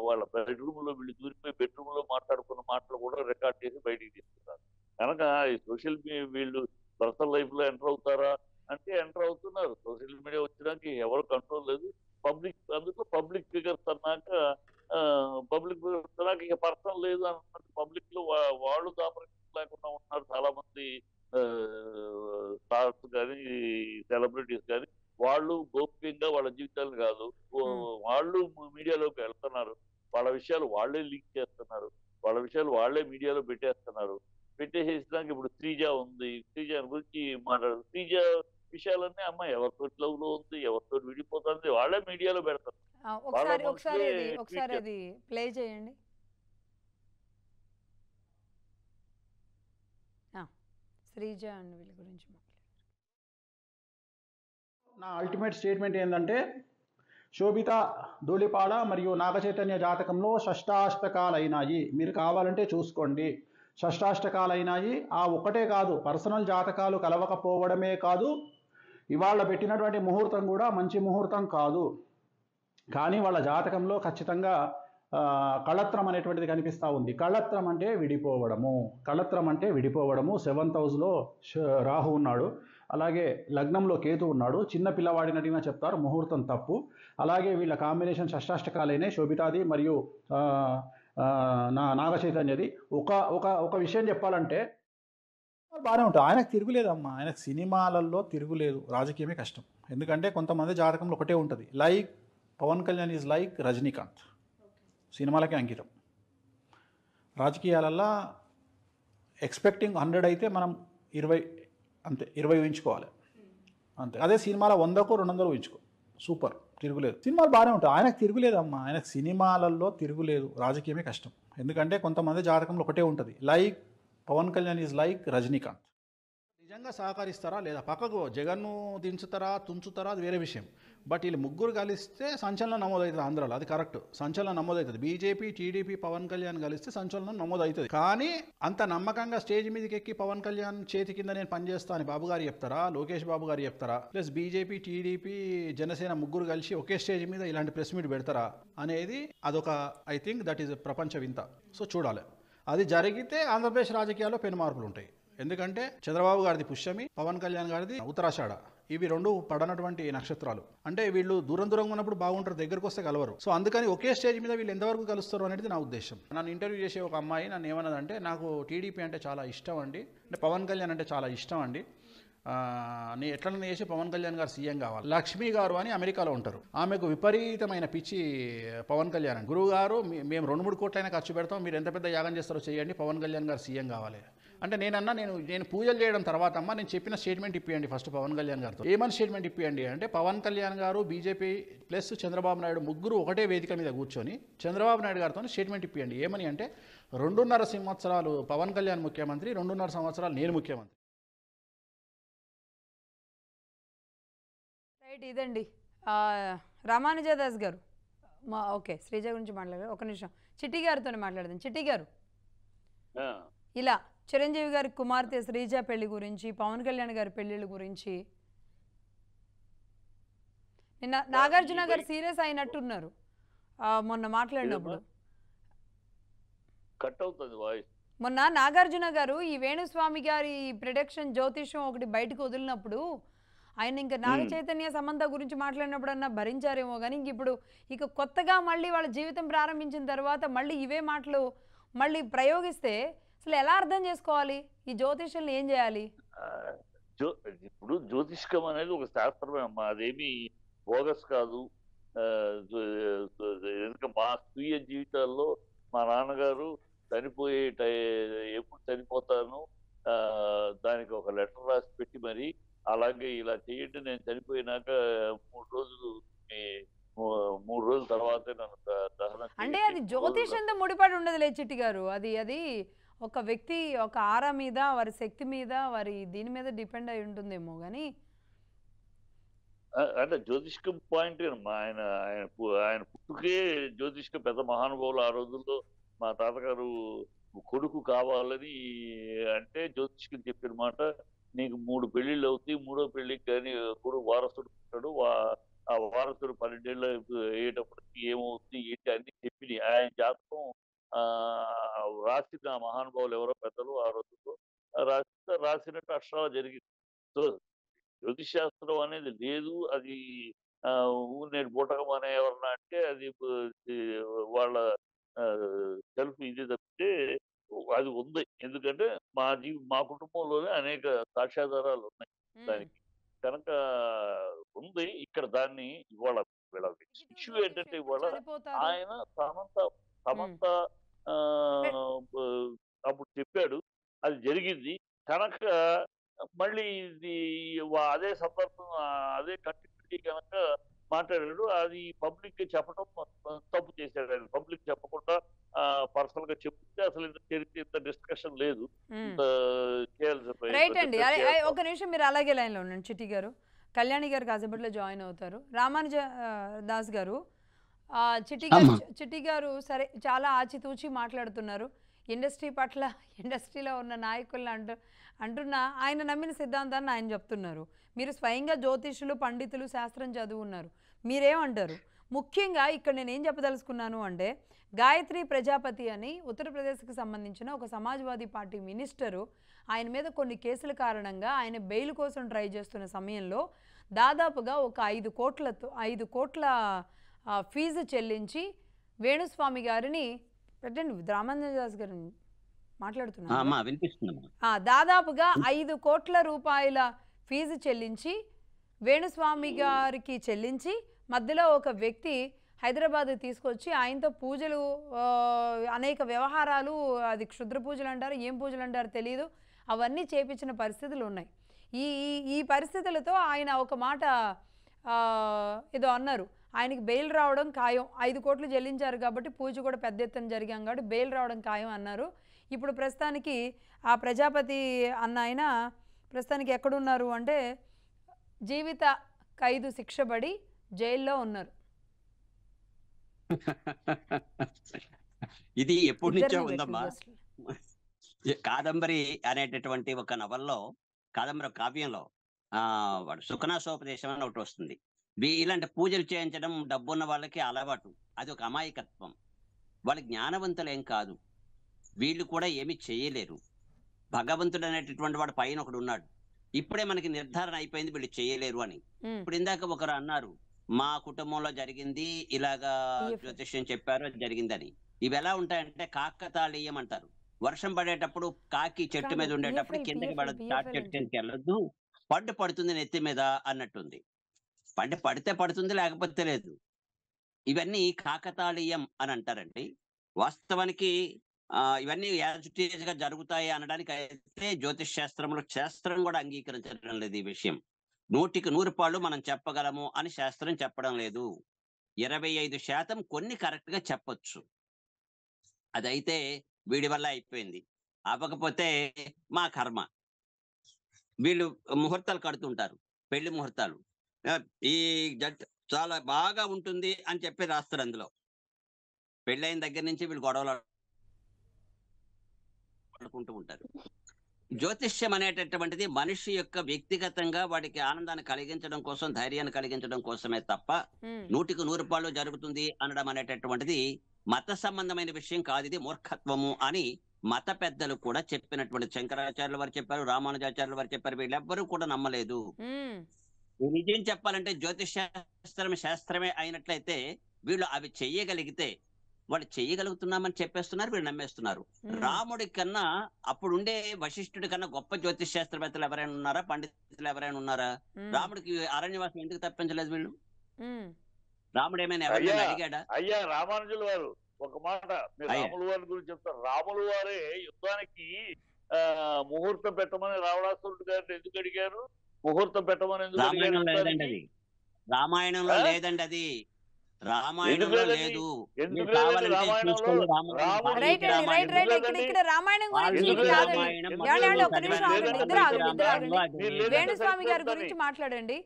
వాళ్ళ బెడ్రూమ్ లో వీళ్ళు దూరిపోయి బెడ్రూమ్ లో మాట్లాడుకున్న మాటలు కూడా రికార్డ్ చేసి బయటికి తీస్తున్నారు. కనుక ఈ సోషల్ వీళ్ళు పర్సనల్ లైఫ్ లో ఎంటర్ అవుతారా అంటే ఎంటర్ అవుతున్నారు. సోషల్ మీడియా వచ్చినాక ఎవరు కంట్రోల్ లేదు. అందుకు పబ్లిక్ ఫిగర్స్ అన్నాక ఇక పర్సనల్ లేదు అన్నట్టు పబ్లిక్ లో వాళ్ళు దాపరికం లేకుండా ఉన్నారు చాలా మంది స్టార్స్ కానీ సెలబ్రిటీస్ కానీ. వాళ్ళు గోప్యంగా వాళ్ళ జీవితాలు కాదు, వాళ్ళు మీడియాలోకి వెళ్తున్నారు. వాళ్ళ విషయాలు వాళ్ళే లీక్ చేస్తున్నారు, వాళ్ళ విషయాలు వాళ్ళే మీడియాలో పెట్టేసేసినాక ఇప్పుడు శ్రీజ ఉంది, శ్రీజ గురించి మాట్లాడు. శ్రీజ విషయాలన్నీ అమ్మాయి ఎవరితో లవ్ లో ఉంది, ఎవరితో విడిపోతుంది, వాళ్ళే మీడియాలో పెడతారు. ఒకసారి అది ప్లే చేయండి. శ్రీజ అండ్ వీళ్ళ గురించి నా అల్టిమేట్ స్టేట్మెంట్ ఏంటంటే శోభిత ధూళిపాడ మరియు నాగచైతన్య జాతకంలో షష్టాష్టకాలైనాయి. మీరు కావాలంటే చూసుకోండి, షష్టాష్టకాలైనాయి. ఆ ఒక్కటే కాదు, పర్సనల్ జాతకాలు కలవకపోవడమే కాదు, ఇవాళ పెట్టినటువంటి ముహూర్తం కూడా మంచి ముహూర్తం కాదు. కానీ వాళ్ళ జాతకంలో ఖచ్చితంగా కళత్రం అనేటువంటిది కనిపిస్తూ ఉంది. కళత్రం అంటే విడిపోవడము. 7th హౌస్లో రాహు ఉన్నాడు, అలాగే లగ్నంలో కేతు ఉన్నాడు. చిన్న పిల్లవాడిని అడిగినా చెప్తారు ముహూర్తం తప్పు. అలాగే వీళ్ళ కాంబినేషన్ షష్టాష్టకాలైనే శోభితాది మరియు నాగచైతన్యది. ఒక విషయం చెప్పాలంటే బాగానే ఉంటుంది. ఆయనకు తిరుగులేదమ్మా, ఆయనకు సినిమాలలో తిరుగులేదు, రాజకీయమే కష్టం. ఎందుకంటే కొంతమంది జాతకంలో ఒకటే ఉంటుంది. Like Pawan Kalyan is like Rajinikanth, సినిమాలకే అంకితం. రాజకీయాలల్లో ఎక్స్పెక్టింగ్ 100 అయితే మనం 20 అంతే, 20 ఊహించుకోవాలి అంతే. అదే సినిమాలో 100కో 200 ఊహించుకో, సూపర్, తిరుగులేదు. సినిమాలు బాగానే ఉంటాయి, ఆయనకు తిరుగులేదమ్మా, ఆయనకు సినిమాలలో తిరుగులేదు, రాజకీయమే కష్టం. ఎందుకంటే కొంతమంది జాతకంలో ఒకటే ఉంటుంది. Like Pawan Kalyan is like Rajinikanth. నిజంగా సహకరిస్తారా లేదా, పక్కకు జగన్ను దించుతారా తుంచుతారా అది వేరే విషయం. బట్ వీళ్ళు ముగ్గురు కలిస్తే సంచలనం నమోదవుతుంది ఆంధ్రాలో, అది కరెక్ట్, సంచలనం నమోదవుతుంది. బీజేపీ టీడీపీ పవన్ కళ్యాణ్ కలిస్తే సంచలనం నమోదవుతుంది. కానీ అంత నమ్మకంగా స్టేజ్ మీదకి ఎక్కి పవన్ కళ్యాణ్ చేతి కింద నేను పనిచేస్తా అని బాబు గారు చెప్తారా, లోకేష్ బాబు గారు చెప్తారా, ప్లస్ బీజేపీ టీడీపీ జనసేన ముగ్గురు కలిసి ఒకే స్టేజ్ మీద ఇలాంటి ప్రెస్ మీట్ పెడతారా అనేది అదొక, ఐ థింక్ దట్ ఈస్ ప్రపంచ వింత. సో చూడాలి, అది జరిగితే ఆంధ్రప్రదేశ్ రాజకీయాల్లో పెను మార్పులు ఉంటాయి. ఎందుకంటే చంద్రబాబు గారిది పుష్యమి, పవన్ కళ్యాణ్ గారిది ఉత్తరాషాఢ, ఇవి రెండు పడనటువంటి నక్షత్రాలు. అంటే వీళ్ళు దూరంగా ఉన్నప్పుడు బాగుంటారు, దగ్గరకు వస్తే కలవరు. సో అందుకని ఒకే స్టేజ్ మీద వీళ్ళు ఎంతవరకు కలుస్తారు అనేది నా ఉద్దేశం. నన్ను ఇంటర్వ్యూ చేసే ఒక అమ్మాయి నన్ను ఏమన్నదంటే, నాకు టీడీపీ అంటే చాలా ఇష్టం అండి, అంటే పవన్ కళ్యాణ్ అంటే చాలా ఇష్టం అండి, నీ ఎట్లన్నా చేసి పవన్ కళ్యాణ్ గారు సీఎం కావాలి. లక్ష్మి గారు అని అమెరికాలో ఉంటారు, ఆమెకు విపరీతమైన పిచ్చి పవన్ కళ్యాణ్. గురువు గారు మేము 2-3 కోట్లైనా ఖర్చు పెడతాం, మీరు ఎంత పెద్ద యాగం చేస్తారో చేయండి, పవన్ కళ్యాణ్ గారు సీఎం కావాలి అంటే నేనన్నా, నేను పూజలు చేయడం తర్వాత అమ్మ నేను చెప్పిన స్టేట్మెంట్ ఇప్పియండి ఫస్ట్ పవన్ కళ్యాణ్ గారితో. ఏమని స్టేట్మెంట్ ఇప్పియండి అంటే, పవన్ కళ్యాణ్ గారు బీజేపీ ప్లస్ చంద్రబాబు నాయుడు ముగ్గురు ఒకటే వేదిక మీద కూర్చొని చంద్రబాబు నాయుడు గారితో స్టేట్మెంట్ ఇప్పియండి. ఏమని అంటే, 2.5 సంవత్సరాలు పవన్ కళ్యాణ్ ముఖ్యమంత్రి, 2.5 సంవత్సరాలు నేను ముఖ్యమంత్రి. రైట్, ఇదండి రామానుజదాస్ గారు. ఓకే, శ్రీజ గురించి మాట్లాడారు. ఒక నిమిషం చిట్టి గారితో మాట్లాడదాం. చిట్టి గారు, ఇలా చిరంజీవి గారి కుమార్తె శ్రీజ పెళ్లి గురించి, పవన్ కళ్యాణ్ గారి పెళ్లిళ్ళ గురించి నిన్న నాగార్జున గారు సీరియస్ అయినట్టున్నారు మొన్న మాట్లాడినప్పుడు. కట్ అవుతుంది వాయిస్. మొన్న నాగార్జున గారు ఈ వేణుస్వామి గారి ప్రొడక్షన్ జ్యోతిష్యం ఒకటి బయటకు వదిలినప్పుడు ఆయన ఇంకా నాగ చైతన్య సమంత గురించి మాట్లాడినప్పుడన్నా భరించారేమో, కానీ ఇంక ఇప్పుడు కొత్తగా మళ్ళీ వాళ్ళ జీవితం ప్రారంభించిన తర్వాత మళ్ళీ ఇవే మాటలు మళ్ళీ ప్రయోగిస్తే అసలు ఎలా అర్థం చేసుకోవాలి? ఈ జ్యోతిష్యాలను ఏం చేయాలి? ఇప్పుడు జ్యోతిష్కం అనేది ఒక శాస్త్రమే అమ్మా, అదేమి బోగస్ కాదు. మా స్వీయ జీవితాల్లో మా నాన్నగారు ఎప్పుడు చనిపోతాను, దానికి ఒక లెటర్ రాసి పెట్టి మరి అలాగే ఇలా చేయండి, నేను చనిపోయినాక 3 రోజులు మూడు రోజుల తర్వాతే నన్ను దహనం అంటే చేయండి. అది 3 రోజులు జ్యోతిషంతో ముడిపడి ఉండదులే చిట్టి గారు. అది అది ఒక వ్యక్తి ఒక ఆరా మీద, వారి శక్తి మీద, వారి దీని మీద డిపెండ్ అయి ఉంటుందేమో కానీ అంటే జ్యోతిష్కం పాయింట్ ఆయన ఆయన ఆయన పుట్టుకే జ్యోతిష్క పెద్ద మహానుభావులు ఆ రోజుల్లో. మా తాతగారు కొడుకు కావాలని అంటే జ్యోతిష్కం చెప్పిన మాట, నీకు 3 పెళ్లిళ్ళు అవుతాయి, 3వ పెళ్లికి కానీ కొడుకు వారసుడు పుట్టాడు, ఆ వారసుడు 12 ఏళ్ళు అయ్యేటప్పటికి ఏమవుతుంది ఏంటి అన్ని చెప్పి ఆయన జాతకం ఆ రాసిన మహానుభావులు ఎవరో పెద్దలు ఆ రోజుల్లో రాసినట్టు అక్షరాలు జరిగింది. సో జ్యోతిష్ శాస్త్రం అనేది లేదు, అది నేటి బూటకం అనే ఎవరన్నా అంటే అది వాళ్ళ సెల్ఫ్ ఇది తప్పితే అది ఉంది. ఎందుకంటే మా కుటుంబంలోనే అనేక సాక్ష్యాధారాలు ఉన్నాయి దానికి. కనుక ఉంది ఇక్కడ. దాన్ని ఇవాళ వీళ్ళ ఇష్యూ ఏంటంటే ఇవాళ ఆయన సమంత ఆ, అప్పుడు చెప్పాడు, అది జరిగింది కనుక మళ్ళీ ఇది అదే సందర్భం అదే కంటిన్యూటీ కనుక మాట్లాడాడు. అది పబ్లిక్ చెప్పడం తప్పు చేశాడు. ఆయన పబ్లిక్ చెప్పకుండా పర్సనల్ గా చెప్తే అసలు ఇంత డిస్కషన్ లేదు. రైట్ అండి. ఒక నిమిషం మీరు అలాగే లైన్లో ఉండండి చిట్టి గారు. కళ్యాణి గారు కాసేపట్లో జాయిన్ అవుతారు. రామానుజ దాస్ గారు, చిట్టి గారు సరే చాలా ఆచితూచి మాట్లాడుతున్నారు. ఇండస్ట్రీ పట్ల, ఇండస్ట్రీలో ఉన్న నాయకులను అంటున్నా ఆయన నమ్మిన సిద్ధాంతాన్ని ఆయన చెప్తున్నారు. మీరు స్వయంగా జ్యోతిషులు, పండితులు, శాస్త్రం చదువున్నారు. మీరేమంటారు? ముఖ్యంగా ఇక్కడ నేనేం చెప్పదలుచుకున్నాను అంటే, గాయత్రి ప్రజాపతి అని ఉత్తరప్రదేశ్కి సంబంధించిన ఒక సమాజ్వాదీ పార్టీ మినిస్టరు, ఆయన మీద కొన్ని కేసుల కారణంగా ఆయన బెయిల్ కోసం ట్రై చేస్తున్న సమయంలో దాదాపుగా ఒక 5 కోట్ల ఫీజు చెల్లించి వేణుస్వామి గారిని పెట్టండి. రామానుజదాస్ గారిని మాట్లాడుతున్నారు. దాదాపుగా 5 కోట్ల రూపాయల ఫీజు చెల్లించి వేణుస్వామి గారికి చెల్లించి మధ్యలో ఒక వ్యక్తి హైదరాబాద్ తీసుకొచ్చి ఆయనతో పూజలు, అనేక వ్యవహారాలు, అది క్షుద్ర పూజలు అంటారు, ఏం పూజలు అంటారు తెలియదు, అవన్నీ చేపించిన పరిస్థితులు ఉన్నాయి. ఈ పరిస్థితులతో ఆయన ఒక మాట ఏదో అన్నారు, ఆయనకి బెయిల్ రావడం ఖాయం, 5 కోట్లు చెల్లించారు కాబట్టి పూజ కూడా పెద్ద ఎత్తున జరిగాం కాబట్టి బెయిల్ రావడం ఖాయం అన్నారు. ఇప్పుడు ప్రస్తుతానికి ఆ ప్రజాపతి అన్న ఆయన ప్రస్తుతానికి ఎక్కడున్నారు అంటే జీవిత ఖైదు శిక్షపడి జైల్లో ఉన్నారు. ఇది ఎప్పటి నుంచో ఉందమ్మా. కాదంబరి అనేటటువంటి ఒక నవల్లో, కాదంబరి కావ్యంలో సుఖనాసోపదేశం అని ఒకటి వస్తుంది. ఇలాంటి పూజలు చేయించడం డబ్బున్న వాళ్ళకి అలవాటు. అది ఒక అమాయకత్వం. వాళ్ళు జ్ఞానవంతులు ఏం కాదు, వీళ్ళు కూడా ఏమి చేయలేరు. భగవంతుడు అనేటటువంటి వాడు పైన ఒకడు ఉన్నాడు. ఇప్పుడే మనకి నిర్ధారణ అయిపోయింది వీళ్ళు చేయలేరు అని. ఇప్పుడు ఇందాక ఒకరు అన్నారు, మా కుటుంబంలో జరిగింది ఇలాగా జ్యోతిష్యం చెప్పారు జరిగిందని. ఇవి ఎలా ఉంటాయంటే కాకతాళీయం అంటారు. వర్షం పడేటప్పుడు కాకి చెట్టు మీద ఉండేటప్పుడు కిందకి పడదు, తాటి చెట్టు కిందకి వెళ్ళదు, పడ్డు పడుతుంది నెత్తి మీద అన్నట్టుంది. పడితే పడుతుంది, లేకపోతే లేదు. ఇవన్నీ కాకతాళీయం అని అంటారండి. వాస్తవానికి ఇవన్నీ యాజిటీగా జరుగుతాయి అనడానికి అయితే జ్యోతిష్ శాస్త్రంలో శాస్త్రం కూడా అంగీకరించడం లేదు. ఈ విషయం 100కి 100 మనం చెప్పగలము అని శాస్త్రం చెప్పడం లేదు. 25% కొన్ని కరెక్ట్ గా చెప్పొచ్చు. అదైతే వీడి వల్ల అయిపోయింది, అవ్వకపోతే మా కర్మ. వీళ్ళు ముహూర్తాలు కడుతుంటారు, పెళ్లి ముహూర్తాలు. ఈ జట్ చాలా బాగా ఉంటుంది అని చెప్పి రాస్తారు. అందులో పెళ్ళైన దగ్గర నుంచి వీళ్ళు గొడవలు ఆడుకుంటూ ఉంటారు. జ్యోతిష్యం అనేటటువంటిది మనిషి యొక్క వ్యక్తిగతంగా వాడికి ఆనందాన్ని కలిగించడం కోసం, ధైర్యాన్ని కలిగించడం కోసమే తప్ప 100కి 100 జరుగుతుంది అనడం అనేటటువంటిది మత సంబంధమైన విషయం కాదు. ఇది మూర్ఖత్వము అని మత పెద్దలు కూడా చెప్పినటువంటి శంకరాచార్యుల వారు చెప్పారు, రామానుజాచార్యుల వారు చెప్పారు. వీళ్ళెవ్వరూ కూడా నమ్మలేదు. నిజం చెప్పాలంటే జ్యోతిష్ శాస్త్రమే అయినట్లయితే వీళ్ళు అవి చెయ్యగలిగితే, వాళ్ళు చెయ్యగలుగుతున్నామని చెప్పేస్తున్నారు, వీళ్ళు నమ్మేస్తున్నారు. రాముడి కన్నా అప్పుడుండే వశిష్ఠుడి కన్నా గొప్ప జ్యోతిష్ శాస్త్రవేత్తలు ఎవరైనా ఉన్నారా, పండితులు ఎవరైనా ఉన్నారా? రాముడికి అరణ్యవాసం ఎందుకు తప్పించలేదు వీళ్ళు? రాముడు ఏమైనా ఎవరైనా అడిగాడా? అయ్యా రామానుజుల వారు ఒక మాట రాముల వారి గురించి చెప్తారు. రాముల వారే యుద్ధానికి ముహూర్తం పెట్టమని రావణాసురుడు గారిని ఎందుకు అడిగారు? ముహూర్తం పెట్టమని ఎందుకు అడిగారు? రామాయణంలో లేదండి అది, రామాయణంలో లేదండి అది, రామాయణంలో లేదు. ఎందుకు మీరు కావాలంటే రామాయణంలో చూసుకోండి రాముడు రైట్ అండి, రైట్ రైట్. ఇక్కడ రామాయణం గురించి ఇది కాదండి. ఏమండి, ఒక్క నిమిషం ఆగండి, ఇద్దరు ఆగండి. వేణుస్వామి గారి గురించి మాట్లాడండి.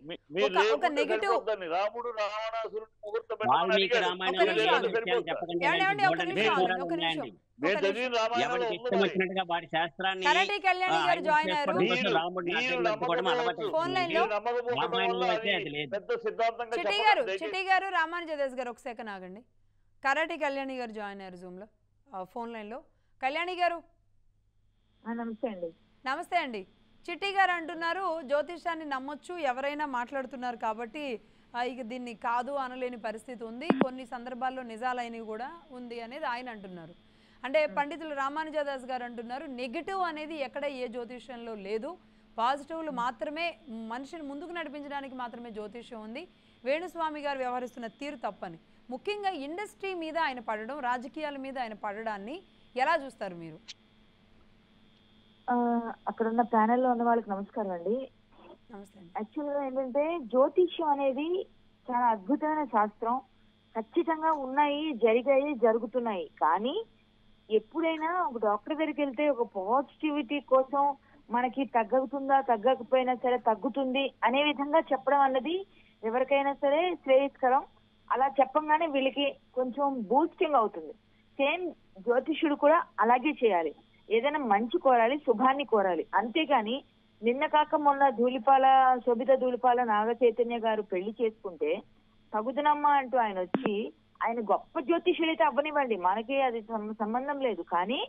ఒక నెగిటివ్ రాముడు రావణాసురుడు ముహూర్తం వాల్మీకి పెట్టమని రామాయణంలో లేని విషయాలు చెప్పకండి. ఏమండి, ఒక నిమిషం ఆగండి, ఒక నిమిషం. నేను చదివిన రామాయణంలో ఎవరికి ఉంది ఇష్టం మరి. వచ్చినట్టుగా వాడి శాస్త్రాన్ని కరాటే కళ్యాణి గారు జాయిన్ అయ్యారు రాముడిని అడ్డం పెట్టుకోవడం అలవాటు. ఫోన్ లైన్ లో. రామాయణంలో అయితే అది లేదు. పెద్ద సిద్ధాంతంగా చిట్టి గారు రామానుజదాస్ గారు ఒక సెకండ్ ఆగండి. కరాటే కళ్యాణి గారు జాయిన్ అయ్యారు జూమ్ లో, ఫోన్ లైన్ లో. కళ్యాణి గారు నమస్తే అండి. నమస్తే అండి. చిట్టి గారు అంటున్నారు జ్యోతిషాన్ని నమ్మొచ్చు, ఎవరైనా మాట్లాడుతున్నారు కాబట్టి ఇక దీన్ని కాదు అనలేని పరిస్థితి ఉంది, కొన్ని సందర్భాల్లో నిజాలైనవి కూడా ఉంది అనేది ఆయన అంటున్నారు. అంటే పండితులు రామానుజదాస్ గారు అంటున్నారు నెగిటివ్ అనేది ఎక్కడ ఏ జ్యోతిష్యంలో లేదు, పాజిటివ్లు మాత్రమే, మనిషిని ముందుకు నడిపించడానికి మాత్రమే జ్యోతిష్యం ఉంది. వేణుస్వామి గారు వ్యవహరిస్తున్న తీరు తప్పని. ముఖ్యంగా ఇండస్ట్రీ మీద ఆయన పడడం, రాజకీయాల మీద ఆయన పడడాన్ని ఎలా చూస్తారు మీరు? అక్కడ ఉన్న ప్యానెల్లో ఉన్న వాళ్ళకి నమస్కారం అండి. యాక్చువల్గా ఏంటంటే జ్యోతిష్యం అనేది చాలా అద్భుతమైన శాస్త్రం. ఖచ్చితంగా ఉన్నాయి, జరిగాయి, జరుగుతున్నాయి. కానీ ఎప్పుడైనా ఒక డాక్టర్ దగ్గరికి వెళ్తే ఒక పాజిటివిటీ కోసం మనకి తగ్గుతుందా, తగ్గకపోయినా సరే తగ్గుతుంది అనే విధంగా చెప్పడం అన్నది ఎవరికైనా సరే శ్రేయస్కరం. అలా చెప్పంగానే వీళ్ళకి కొంచెం బూస్టింగ్ అవుతుంది. సేమ్ జ్యోతిష్యుడు కూడా అలాగే చేయాలి. ఏదైనా మంచి కోరాలి, శుభాన్ని కోరాలి. అంతేగాని నిన్న కాక మొన్న శోభిత ధూళిపాల నాగ చైతన్య గారు పెళ్లి చేసుకుంటే తగుదనమ్మ అంటూ ఆయన వచ్చి, ఆయన గొప్ప జ్యోతిష్యుడైతే అవ్వనివ్వండి, మనకి అది సంబంధం లేదు. కానీ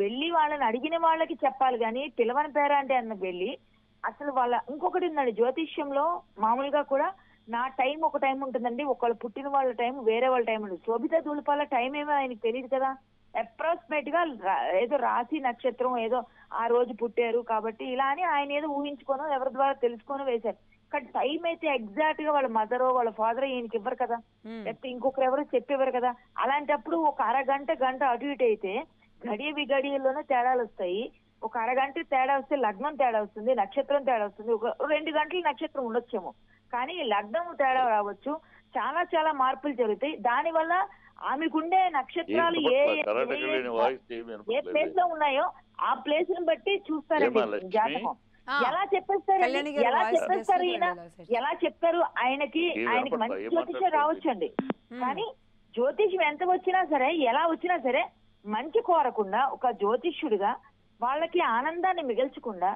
వెళ్ళి వాళ్ళని అడిగిన వాళ్ళకి చెప్పాలి. కానీ పిలవని పేర అంటే అన్న వెళ్ళి అసలు ఇంకొకటి ఉందండి జ్యోతిష్యంలో. మామూలుగా కూడా నా టైం ఒక టైం ఉంటుందండి, ఒకళ్ళు పుట్టిన వాళ్ళ టైం వేరే వాళ్ళ టైం ఉంటుంది. శోభిత ధూళిపాల టైం ఏమో ఆయనకి తెలియదు కదా. అప్రాక్సిమేట్ గా ఏదో రాశి నక్షత్రం ఏదో ఆ రోజు పుట్టారు కాబట్టి ఇలా అని ఆయన ఏదో ఊహించుకోనో ఎవరి ద్వారా తెలుసుకొని వేశారు. కానీ టైం అయితే ఎగ్జాక్ట్ గా వాళ్ళ మదరో వాళ్ళ ఫాదరో ఈయనకి ఇవ్వరు కదా, లేకపోతే ఇంకొకరు ఎవరో చెప్పేవారు కదా. అలాంటప్పుడు ఒక గంట అటు ఇటు అయితే విగడియల్లోనే తేడాలు వస్తాయి. ఒక అరగంట తేడా వస్తే లగ్నం తేడా వస్తుంది, నక్షత్రం తేడా వస్తుంది. ఒక 2 గంటలు నక్షత్రం ఉండొచ్చేమో, కానీ లగ్నం తేడా రావచ్చు. చాలా చాలా మార్పులు జరుగుతాయి. దానివల్ల ఆమెకుండే నక్షత్రాలు ఏ ప్లేస్ లో ఉన్నాయో ఆ ప్లేస్ ని బట్టి చూస్తారండి జాతకం. ఎలా చెప్పేస్తారు ఈయన, ఎలా చెప్తారు? ఆయనకి మంచి జ్యోతిష్యం రావచ్చండి. కానీ జ్యోతిష్యం ఎంత వచ్చినా సరే, ఎలా వచ్చినా సరే మంచి కోరకుండా ఒక జ్యోతిష్యుడిగా వాళ్ళకి ఆనందాన్ని మిగల్చకుండా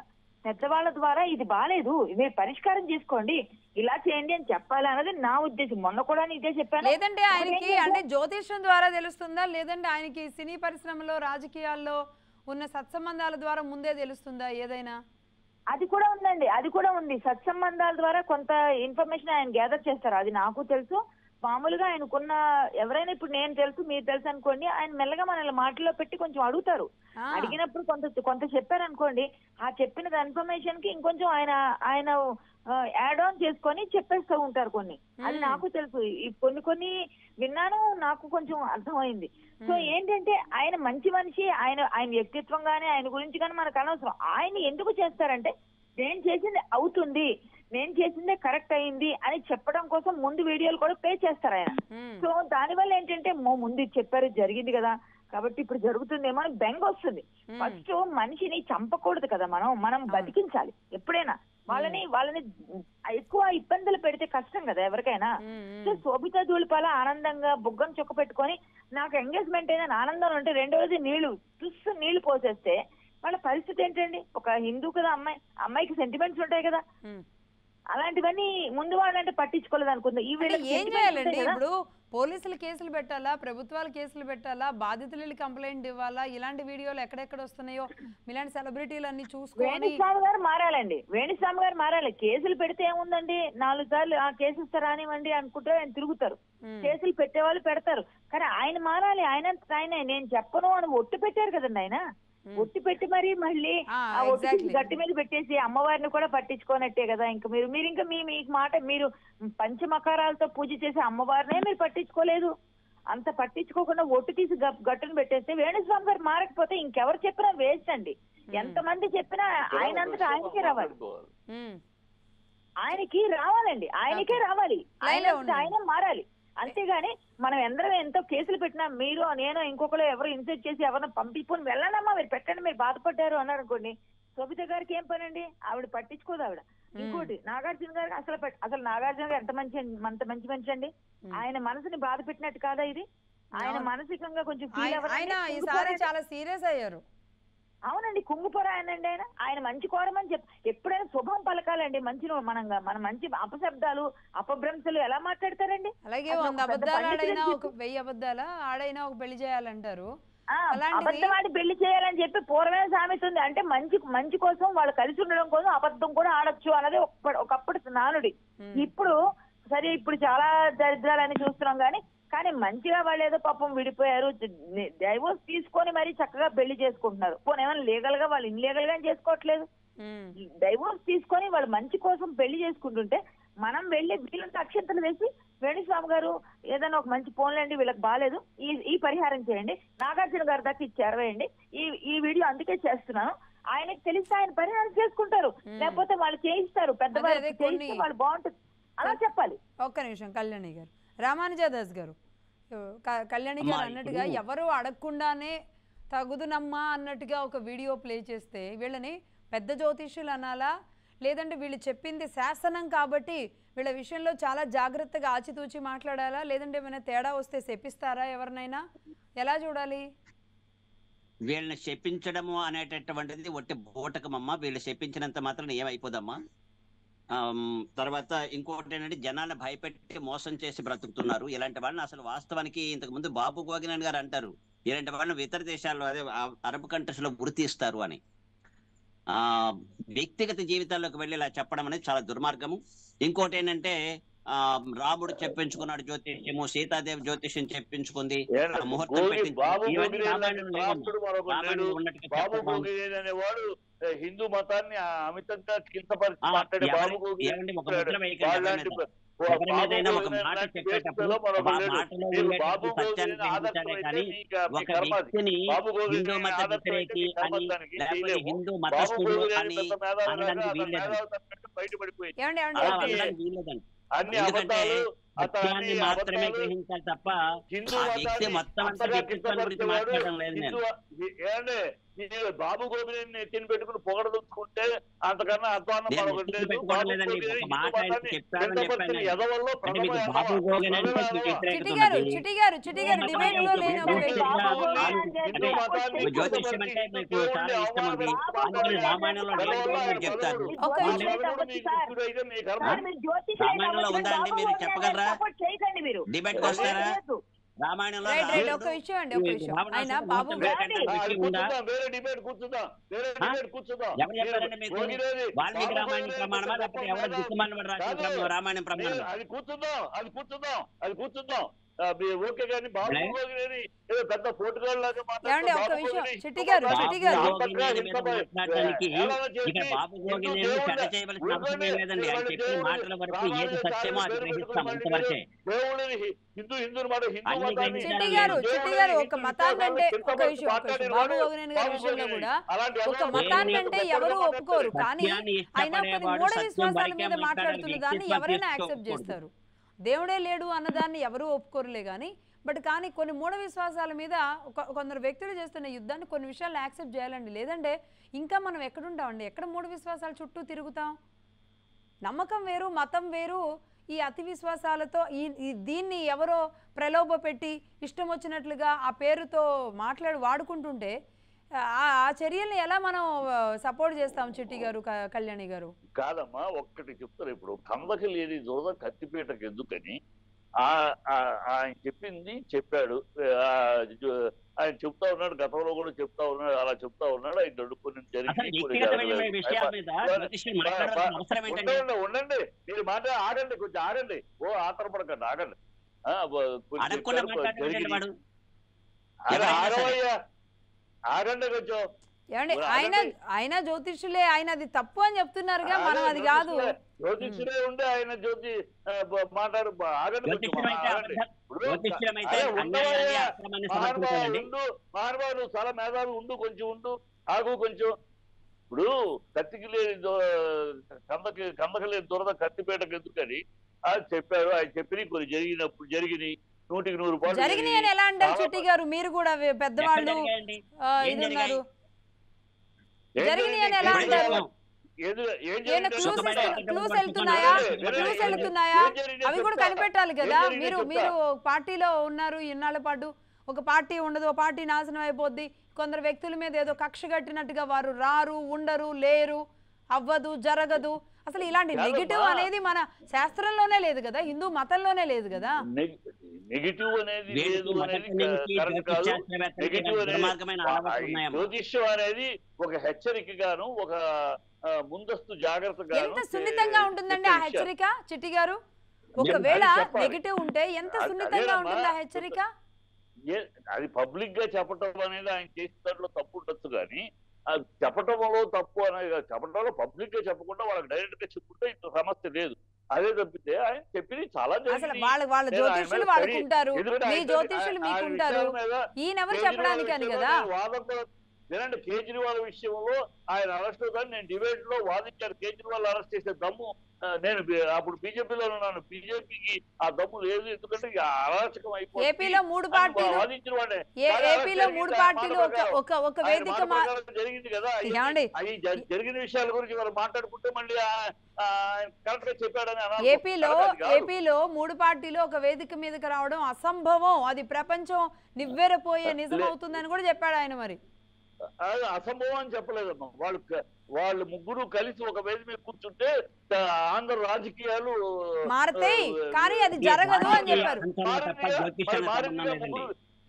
పెద్దవాళ్ళ ద్వారా ఇది బాలేదు, మీరు పరిష్కారం చేసుకోండి, ఇలా చేయండి అని చెప్పాలి అన్నది నా ఉద్దేశం. మొన్న కూడా ఇదే చెప్పాను. లేదంటే ఆయనకి అంటే జ్యోతిష్యం ద్వారా తెలుస్తుందా, లేదంటే ఆయనకి సినీ పరిశ్రమలో రాజకీయాల్లో ఉన్న సత్సంబంధాల ద్వారా ముందే తెలుస్తుందా ఏదైనా? అది కూడా ఉందండి, అది కూడా ఉంది. సత్సంబంధాల ద్వారా కొంత ఇన్ఫర్మేషన్ ఆయన గ్యాదర్ చేస్తారు, అది నాకు తెలుసు. మామూలుగా ఆయనకున్న ఎవరైనా ఇప్పుడు నేను తెలుసు మీరు తెలుసు అనుకోండి, ఆయన మెల్లగా మనల్ని మాటల్లో పెట్టి కొంచెం అడుగుతారు. అడిగినప్పుడు కొంత చెప్పారనుకోండి, ఆ చెప్పిన ఇన్ఫర్మేషన్ కి ఇంకొంచెం ఆయన యాడ్ ఆన్ చేసుకొని చెప్పేస్తూ ఉంటారు కొన్ని. అది నాకు తెలుసు. కొన్ని విన్నాను, నాకు కొంచెం అర్థమైంది. సో ఏంటంటే ఆయన మంచి మనిషి, ఆయన వ్యక్తిత్వం గానీ ఆయన గురించి కానీ మనకు అనవసరం. ఆయన ఎందుకు చేస్తారంటే నేను చేసింది అవుతుంది, నేను చేసిందే కరెక్ట్ అయింది అని చెప్పడం కోసం ముందు వీడియోలు కూడా ప్లే చేస్తారు ఆయన. సో దానివల్ల ఏంటంటే ముందు చెప్పారు జరిగింది కదా కాబట్టి ఇప్పుడు జరుగుతుందేమో అని బెంగ వస్తుంది. ఫస్ట్ మనిషిని చంపకూడదు కదా, మనం బతికించాలి ఎప్పుడైనా. వాళ్ళని ఎక్కువ ఇబ్బందులు పెడితే కష్టం కదా ఎవరికైనా. సో శోభిత ధూళిపాల ఆనందంగా బుగ్గం చొక్క పెట్టుకొని నాకు ఎంగేజ్మెంట్ అయిన ఆనందంలో ఉంటే రెండో రోజు నీళ్లు పోసేస్తే వాళ్ళ పరిస్థితి ఏంటండి? ఒక హిందూ కదా అమ్మాయికి సెంటిమెంట్స్ ఉంటాయి కదా. అలాంటివన్నీ ముందు వాళ్ళంటే పట్టించుకోలేదు అనుకుందా. ఏం చేయాలండి ఇప్పుడు? పోలీసులు కేసులు పెట్టాలా, ప్రభుత్వాలు కేసులు పెట్టాలా, బాధితులు కంప్లైంట్ ఇవ్వాలా? ఇలాంటి వీడియోలు ఎక్కడెక్కడ వస్తున్నాయో ఇలాంటి సెలబ్రిటీలు అన్ని చూసుకొని వేణుస్వామి గారు మారాలండి. వేణుస్వామి గారు మారాలి. కేసులు పెడితే ఏముందండి, 4 సార్లు ఆ కేసు ఇస్తారా అనివ్వండి అనుకుంటే ఆయన తిరుగుతారు. కేసులు పెట్టేవాళ్ళు పెడతారు. కానీ ఆయన మారాలి. ఆయన నేను చెప్పను అని ఒట్టు పెట్టారు కదండి. ఆయన ఒట్టి పెట్టి మరి మళ్ళీ ఆ ఒట్టి గట్టి మీద పెట్టేసి అమ్మవారిని కూడా పట్టించుకోనట్టే కదా. ఇంకా మీ మాట మీరు పంచమకారాలతో పూజ చేసే అమ్మవారినే మీరు పట్టించుకోలేదు. అంత పట్టించుకోకుండా ఒట్టు తీసి గట్టును పెట్టేస్తే వేణుస్వామి గారు మారకపోతే ఇంకెవరు చెప్పినా వేస్ట్ అండి. ఎంతమంది చెప్పినా ఆయన అంతటా ఆయనకే రావాలి, ఉమ్. ఆయనకి రావాలండి, ఆయనకే రావాలి, ఆయన ఆయన మారాలి. అంతేగాని మనం ఎంతో కేసులు పెట్టినా మీరు నేను ఇంకొకరు ఎవరు ఇన్సెట్ చేసి ఎవరిని పంపిపోని వెళ్ళండమ్మా మీరు పెట్టండి మీరు బాధపడ్డారు అన్నారు అనుకోండి, శోభిత గారికి ఏం పని అండి, ఆవిడ పట్టించుకోదు ఆవిడ. ఇంకోటి నాగార్జున గారికి అసలు నాగార్జున గారు ఎంత మంచి మనిషి అండి, ఆయన మనసుని బాధ పెట్టినట్టు కాదా ఇది, ఆయన మానసికంగా కొంచెం ఫీల్ అవ్వాలి, చాలా సీరియస్ అయ్యారు. అవునండి, కుంగిపోరాయనండి ఆయన మంచి కోరమని ఎప్పుడైనా శుభం పలకాలండి, మంచి మన మంచి అపశబ్దాలు అపభ్రంశలు ఎలా మాట్లాడతారండి. అలాగే 100 అబద్ధాలు ఆడైనా ఒక 1000 అబద్ధాలు ఆడైనా ఒక పెళ్లి చేయాలంటారు. అబద్ధం ఆడి పెళ్లి చేయాలని చెప్పి పూర్వమే సామెత ఉంది. అంటే మంచి కోసం వాళ్ళు కలిసి ఉండడం కోసం అబద్ధం కూడా ఆడొచ్చు అన్నది ఒకప్పుడు నానుడి. ఇప్పుడు సరే ఇప్పుడు చాలా దరిద్రాలని చూస్తున్నాం కానీ మంచిగా వాళ్ళు ఏదో పాపం విడిపోయారు, డైవోర్స్ తీసుకొని మరీ చక్కగా పెళ్లి చేసుకుంటున్నారు. పోనీ ఏమైనా లీగల్ గా వాళ్ళు ఇన్లీగల్ గా చేసుకోవట్లేదు, డైవోర్స్ తీసుకొని వాళ్ళు మంచి కోసం పెళ్లి చేసుకుంటుంటే మనం వెళ్ళి వీళ్ళంతా అక్షంతలు వేసి వేణుస్వామి గారు ఏదైనా ఒక మంచి ఫోన్లండి వీళ్ళకి బాగాలేదు ఈ పరిహారం చేయండి, నాగార్జున గారి దాకా ఇచ్చి అరవేయండి, ఈ వీడియో అందుకే చేస్తున్నాను, ఆయనకి తెలిస్తే ఆయన పరిహారం చేసుకుంటారు, లేకపోతే వాళ్ళు చేయిస్తారు, పెద్దవాళ్ళు చేయిస్తే వాళ్ళు బాగుంటుంది అలా చెప్పాలి. ఒక్క నిమిషం కళ్యాణి గారు, రామానుజదాస్ గారు, కళ్యాణి గారు అన్నట్టుగా ఎవరు అడగకుండానే తగుదునమ్మా అన్నట్టుగా ఒక వీడియో ప్లే చేస్తే వీళ్ళని పెద్ద జ్యోతిష్యులు అనాలా, లేదంటే వీళ్ళు చెప్పింది శాసనం కాబట్టి వీళ్ళ విషయంలో చాలా జాగ్రత్తగా ఆచితూచి మాట్లాడాలా, లేదంటే ఏమైనా తేడా వస్తే శపిస్తారా ఎవరినైనా, ఎలా చూడాలి? వీళ్ళని శపించడము అనేటటువంటిది ఒట్టి బోటకమమ్మ, వీళ్ళు శపించినంత మాత్రం ఏమైపోదమ్మా. తర్వాత ఇంకొకటి ఏంటంటే జనాన్ని భయపెట్టి మోసం చేసి బ్రతుకుతున్నారు. ఇలాంటి వాళ్ళని అసలు వాస్తవానికి ఇంతకు ముందు బాబు గోగినేని గారు అంటారు, ఇలాంటి వాళ్ళని ఇతర దేశాల్లో అదే అరబ్ కంట్రీస్ లో గుర్తిస్తారు అని. వ్యక్తిగత జీవితాల్లోకి వెళ్ళి ఇలా చెప్పడం అనేది చాలా దుర్మార్గము. ఇంకోటి ఏంటంటే రాముడు చెప్పించుకున్నాడు జ్యోతిష్యము, సీతాదేవి జ్యోతిష్యం చెప్పించుకుంది, ముహూర్తం పెట్టింది. అనేవాడు హిందూ మతాన్ని అమితంగా కించపరిచి మాట్లాడే బాబు అన్ని అబద్ధాలు మాత్రమే గ్రహించాలి తప్ప బాబు గోవిందని ఎత్తిని పెట్టుకుని పొగడదుకుంటే అంతకన్నా అధ్వానం రామాయణంలో ఉందా అండి, మీరు చెప్పగలరా? డిబేట్ వస్తారా? రామాయణంలో వాల్మీకి రామాయణం ప్రమాణమా లేకపోతే ఎవరు దిక్కుమాల రామాయణం ప్రమాణం? అది కూర్చుందాం ఓకే కానీ బాబు పెద్ద పోటుగాళ్ళు లాగా హిందూ మాట చిట్టి గారు ఒక మతాన్నంటే ఒక విషయం బాబు గోగినేని గారి విషయంలో కూడా ఒక మతాన్నంటే ఎవరు ఒప్పుకోరు, కానీ అయినా కొన్ని మూఢ విశ్వాసాల మీద మాట్లాడుతున్న దాన్ని ఎవరైనా యాక్సెప్ట్ చేస్తారు. దేవుడే లేడు అన్నదాన్ని ఎవరూ ఒప్పుకోరులే కానీ కొన్ని మూఢ విశ్వాసాల మీద కొందరు వ్యక్తులు చేస్తున్న యుద్ధాన్ని కొన్ని విషయాలను యాక్సెప్ట్ చేయాలండి, లేదంటే ఇంకా మనం ఎక్కడుంటామండి, ఎక్కడ మూఢ విశ్వాసాల చుట్టూ తిరుగుతాం? నమ్మకం వేరు, మతం వేరు. ఈ అతి విశ్వాసాలతో దీన్ని ఎవరో ప్రలోభ పెట్టి ఇష్టం వచ్చినట్లుగా ఆ పేరుతో వాడుకుంటుంటే ఆ చర్యల్ని ఎలా మనం సపోర్ట్ చేస్తాం? చిట్టి గారు, కళ్యాణి గారు. కాదమ్మా, ఒక్కటి చెప్తారు, ఇప్పుడు కందకి లేని జోద కత్తిపీటకు ఎందుకని ఆయన చెప్పింది చెప్పాడు, ఆయన చెప్తా ఉన్నాడు, గతంలో కూడా చెప్తా ఉన్నాడు, అలా చెప్తా ఉన్నాడు. ఆయన దొడుకుని ఉండండి, మీరు ఆడండి, కొంచెం ఆడండి, ఆతరపడకండి, ఆగండి. ఆగండి కొంచెం. ఆయన జ్యోతిష్యులే, ఆయన అది తప్పు అని చెప్తున్నారుగా, మనం అది కాదు. జ్యోతిష్యులే ఉండే ఆయన జ్యోతి మాట్లాడు. మహానుభావులు చాలా మేధావి ఉండు, కొంచెం ఉండు, ఆగు కొంచెం. ఇప్పుడు కత్తికి లేని కందకి లేని దురద కత్తిపేటకు ఎందుకని అది చెప్పారు. ఆయన చెప్పి కొన్ని జరిగినాయి 100% జరిగినాయి అని ఎలా అంటారు చిట్టి గారు? మీరు కూడా పెద్దవాళ్ళు ఇది ఉన్నారు, జరిగినాయి అని ఎలా అంటారు? క్లూస్ వెళ్తున్నాయా? అవి కూడా కనిపెట్టాలి కదా. మీరు పార్టీలో ఉన్నారు ఇన్నాళ్ళ పాటు, ఒక పార్టీ ఉండదు, ఒక పార్టీ నాశనం అయిపోద్ది, కొందరు వ్యక్తుల మీద ఏదో కక్ష కట్టినట్టుగా వారు రారు, ఉండరు, లేరు, అవ్వదు, జరగదు. అసలు ఇలాంటి నెగిటివ్ అనేది మన శాస్త్రంలోనే లేదు కదా, హిందూ మతంలోనే లేదు కదా. నెగిటివ్ అనేది లేదు అనేది కరెక్ట్ కాదు. నెగిటివ్ అనేది జ్యోతిష్యం అనేది ఒక హెచ్చరికగాను, ఒక ముందస్తు జాగ్రత్తగా. ఎంత సున్నితంగా ఉంటుందండి ఆ హెచ్చరిక చిట్టి గారు? ఒకవేళ నెగిటివ్ ఉంటే ఎంత సున్నితంగా ఉంటుంది ఆ హెచ్చరిక? అది పబ్లిక్ గా చెప్పటం అనేది ఆయన చేసిన దాంట్లో తప్పు ఉండొచ్చు, కానీ చెప్పటంలో తప్పు అనేది చెప్పటంలో పబ్లిక్ గా చెప్పకుండా వాళ్ళకి డైరెక్ట్ గా చెప్పుకుంటే ఇంత సమస్య లేదు. అదే తప్పితే ఆయన చెప్పింది చాలా వాళ్ళ జ్యోతిష్యులు వాళ్ళకుంటారు, మీ జ్యోతిష్యులు మీకుంటారు, ఈయనెవరు చెప్పడానికి అని కదా. వినండి, కేజ్రీవాల్ విషయంలో ఆయన అరెస్ట్ అవుతాను నేను డిబేట్ లో వాదించాను. కేజ్రీవాల్ అరెస్ట్ చేసే దమ్ము నేను అప్పుడు బీజేపీలో ఉన్నాను, బీజేపీకి ఆ దమ్ము లేదు, ఎందుకంటే అరాచకం అయిపోయింది. ఏపీలో 3 పార్టీలు ఒక వేదిక జరిగింది కదా. అవి జరిగిన విషయాల గురించి వాళ్ళు మాట్లాడుకుంటే మళ్ళీ కరెక్ట్ గా చెప్పాడని. ఏపీలో 3 పార్టీలు ఒక వేదిక మీదకి రావడం అసంభవం, అది ప్రపంచం నివ్వెరపోయే నిజం అవుతుందని కూడా చెప్పాడు ఆయన. మరి అసంభవం అని చెప్పలేదమ్మా. వాళ్ళు ముగ్గురు కలిసి ఒక వేది మీద కూర్చుంటే ఆంధ్ర రాజకీయాలు మారతాయి, కానీ అది జరగదు అని చెప్పారు.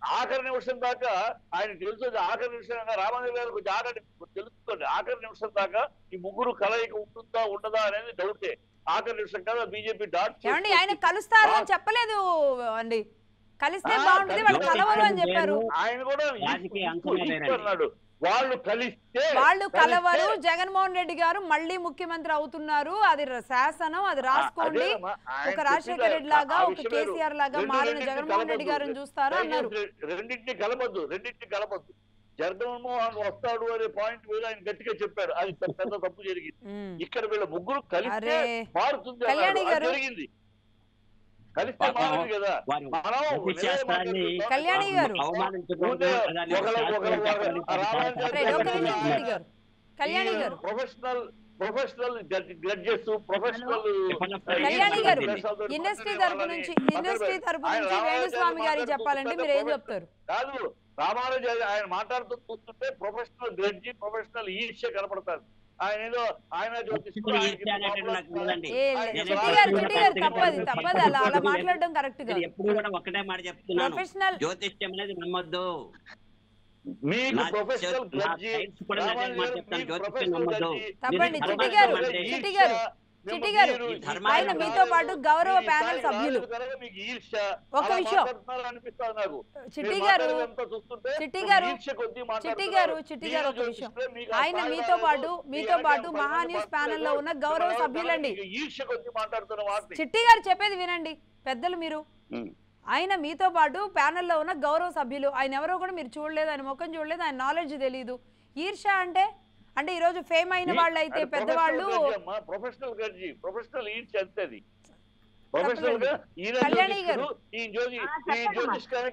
ఆఖరి నిమిషం దాకా ఆయన తెలుస్తుంది. ఆఖరి నిమిషం రామాంజలి గారు కొంచెం తెలుస్తుంది. ఆఖరి నిమిషం దాకా ఈ ముగ్గురు కలయిక ఉంటుందా ఉండదా అనేది డౌటే. ఆఖరి నిమిషం కదా బీజేపీ ఆయన కలుస్తారు అని చెప్పలేదు అండి, కలిస్తే బాగుంటుంది, వాళ్ళు కలవరు అని చెప్పారు. ఆయన కూడా అన్నాడు వాళ్ళు కలవరు, జగన్మోహన్ రెడ్డి గారు మళ్ళీ ముఖ్యమంత్రి అవుతున్నారు, అది శాసనం, అది రాసుకోండి, ఒక రాజశేఖర రెడ్డి లాగా, ఒక కేసీఆర్ లాగా మారిన జగన్మోహన్ రెడ్డి గారిని చూస్తారు అన్నారు. రెండింటిని కలపద్దు. జగన్మోహన్ వస్తాడు అనే పాయింట్ మీద ఆయన గట్టిగా చెప్పారు, అది పెద్ద తప్పు జరిగింది. ఇక్కడ వీళ్ళ ముగ్గురు కలిస్తే మారుతుంది జరిగింది. కలిస్తే మారింది కదా. కళ్యాణి గారు ప్రొఫెషనల్ జడ్జెస్, ప్రొఫెషనల్ కళ్యాణి గారు ఇండస్ట్రీ తరపు నుంచి వేణుస్వామి గారికి చెప్పాలంటే మీరు ఏం చెప్తారు? కాదు, రామారాజు ఆయన మాట్లాడుతూ చూస్తుంటే ప్రొఫెషనల్ జడ్జి, ప్రొఫెషనల్ ఈర్ష్య కనపడతారు. ఆయన ఏదో ఆయన తప్పదు అలా మాట్లాడడం కరెక్ట్ గా. ఎప్పుడు కూడా ఒకటే మాట చెప్తున్నాను, జ్యోతిష్యం అనేది నమ్మొద్దు. మీకు ప్రొఫెషనల్ జడ్జి తప్పండి చిట్టి గారు ఆయన మీతో పాటు గౌరవ ప్యానెల్ సభ్యులు. ఒక విషయం చిట్టి గారు ఒక విషయం, ఆయన మీతో పాటు మహా న్యూస్ ప్యానెల్ లో ఉన్న గౌరవ సభ్యులండి. చిట్టి గారు చెప్పేది వినండి పెద్దలు, మీరు ఆయన మీతో పాటు ప్యానెల్లో ఉన్న గౌరవ సభ్యులు, ఆయన ఎవరో కూడా మీరు చూడలేదు, ఆయన ముఖం చూడలేదు, ఆయన నాలెడ్జ్ తెలీదు. ఈర్ష అంటే ఈరోజు ఫేమ్ అయిన వాళ్ళు అయితే పెద్దవాళ్ళు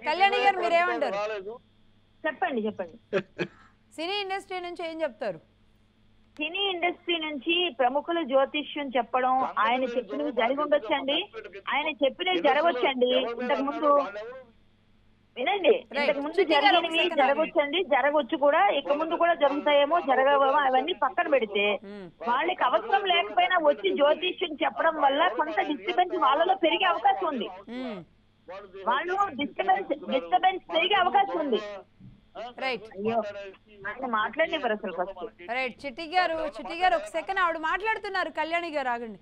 కళ్యాణి గారు మీరేమంటారు? చెప్పండి. సినీ ఇండస్ట్రీ నుంచి ఏం చెప్తారు? సినీ ఇండస్ట్రీ నుంచి ప్రముఖులు జ్యోతిష్యం చెప్పడం, ఆయన చెప్పినవి జరిగి ఉండొచ్చండి, ఆయన చెప్పినవి జరగవచ్చండి. ఇంతకు ముందు వినండి, ఇంతకు ముందు జరిగినవి జరగవచ్చండి, జరగవచ్చు కూడా, ఇక ముందు కూడా జరుగుతాయేమో, జరగవేమో, అవన్నీ పక్కన పెడితే వాళ్ళకి అవసరం లేకపోయినా వచ్చి జ్యోతిష్యం చెప్పడం వల్ల కొంత డిస్టర్బెన్స్ వాళ్ళలో పెరిగే అవకాశం ఉంది. వాళ్ళు డిస్టర్బెన్స్ పెరిగే అవకాశం ఉంది. మాట్లాడినవారు అసలు ఫస్ట్. రైట్ చిట్టి గారు ఒక సెకండ్ ఆవిడ మాట్లాడుతున్నారు. కళ్యాణి గారు ఆగండి.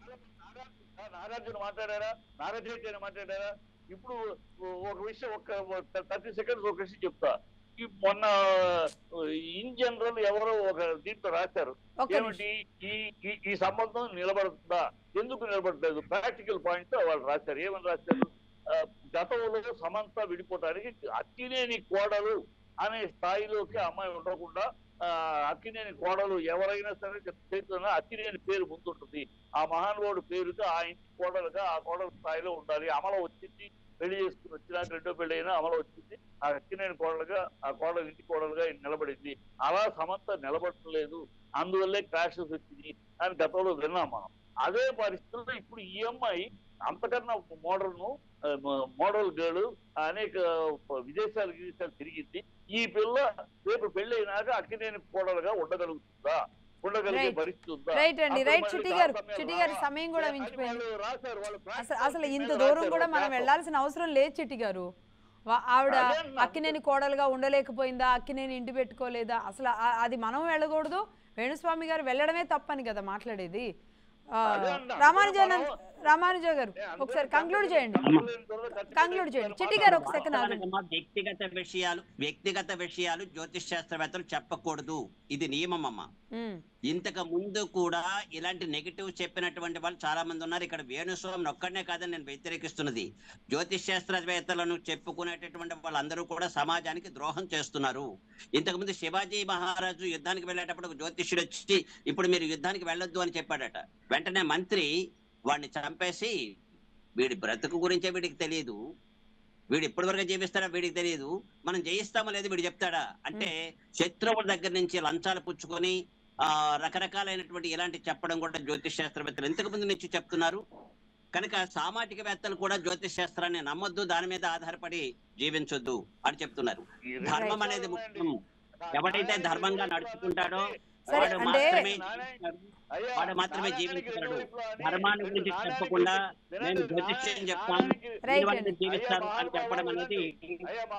నాగార్జున మాట్లాడారా? ఇప్పుడు ఒక విషయం, ఒక 30 సెకండ్స్ ఒక విషయం చెప్తా. మొన్న ఇన్ జనరల్ ఎవరో ఒక దీంట్లో రాశారు, ఏమిటి ఈ సంబంధం నిలబడుతుందా, ఎందుకు నిలబడలేదు, ప్రాక్టికల్ పాయింట్ వాళ్ళు రాశారు. ఏమని రాశారు? గతంలో సమంత విడిపోవడానికి అక్కినేని కోడలు అనే స్థాయిలోకి అమ్మాయి ఉండకుండా అక్కినేని కోడలు ఎవరైనా సరే చేతున్న అక్కినేని పేరు ముందుంటుంది. ఆ మహానుభావుడు పేరుతో ఆ ఇంటి కోడలుగా ఆ కోడల స్థాయిలో ఉండాలి. అమల వచ్చింది, పెళ్లి చేసుకుని వచ్చినాక రెండో పెళ్లి అయినా అమల వచ్చింది, ఆ అక్కినేని కోడలుగా ఆ కోడలు ఇంటి కోడలుగా నిలబడింది. అలా సమంత నిలబడలేదు, అందువల్లే క్రాషెస్ వచ్చింది అని గతంలో విన్నాం మనం. అదే పరిస్థితుల్లో ఇప్పుడు ఈ అమ్మాయి అంతకన్నా మోడల్ గర్ల్, అనేక విదేశాలు తిరిగింది. ఈ పిల్ల రేపు పెళ్లి అయినాక అక్కినేని కోడలుగా ఉండగలుగుతుందా, ఉండగలిగే పరిస్థితి ఉందా? రైట్ అండి, రైట్ చిట్టి గారు సమయం కూడా మించిపోయింది. అసలు ఇంత దూరం కూడా మనం వెళ్లాల్సిన అవసరం లేదు చిట్టి గారు. ఆవిడ అక్కినేని కోడలుగా ఉండలేకపోయిందా, అక్కినేని ఇంటి పెట్టుకోలేదా, అసలు అది మనం వెళ్ళకూడదు, వేణుస్వామి గారు వెళ్ళడమే తప్పని కదా మాట్లాడేది. రామానుజ గారు ఒకసారి కంక్లూడ్ చేయండి. చిట్టి గారు ఒక సెకండ్ ఆగండి. వ్యక్తిగత విషయాలు జ్యోతిష్ శాస్త్రవేత్తలు చెప్పకూడదు, ఇది నియమం అమ్మ. ఇంతకు ముందు కూడా ఇలాంటి నెగిటివ్ చెప్పినటువంటి వాళ్ళు చాలా మంది ఉన్నారు. ఇక్కడ వేణుస్వామి ఒక్కడనే కాదని నేను వ్యతిరేకిస్తున్నది. జ్యోతిష్ శాస్త్రవేత్తలను చెప్పుకునేటటువంటి వాళ్ళందరూ కూడా సమాజానికి ద్రోహం చేస్తున్నారు. ఇంతకుముందు శివాజీ మహారాజు యుద్ధానికి వెళ్ళేటప్పుడు జ్యోతిష్యుడు వచ్చి ఇప్పుడు మీరు యుద్ధానికి వెళ్ళొద్దు అని చెప్పాడట. వెంటనే మంత్రి వాడిని చంపేసి వీడి బ్రతుకు గురించే వీడికి తెలియదు, వీడు ఎప్పటి వరకు జీవిస్తాడా వీడికి తెలియదు, మనం జయిస్తామో లేదు వీడు చెప్తాడా అంటే శత్రువుల దగ్గర నుంచి లంచాలు పుచ్చుకొని రకరకాలైనటువంటి ఇలాంటి చెప్పడం కూడా జ్యోతిష్ శాస్త్రవేత్తలు ఇంతకు ముందు నుంచి చెప్తున్నారు. కనుక సామాజికవేత్తలు కూడా జ్యోతిష్ శాస్త్రాన్ని నమ్మొద్దు, దాని మీద ఆధారపడి జీవించొద్దు అని చెప్తున్నారు. ధర్మం అనేది ముఖ్యం. ఎవడైతే ధర్మంగా నడుచుకుంటాడో వాడు మాత్రమే జీవించగలడు. ధర్మాన్ని గురించి చెప్పకుండా నేను జ్యోతిష్యం చెప్తాను జీవిస్తాను అని చెప్పడం అనేది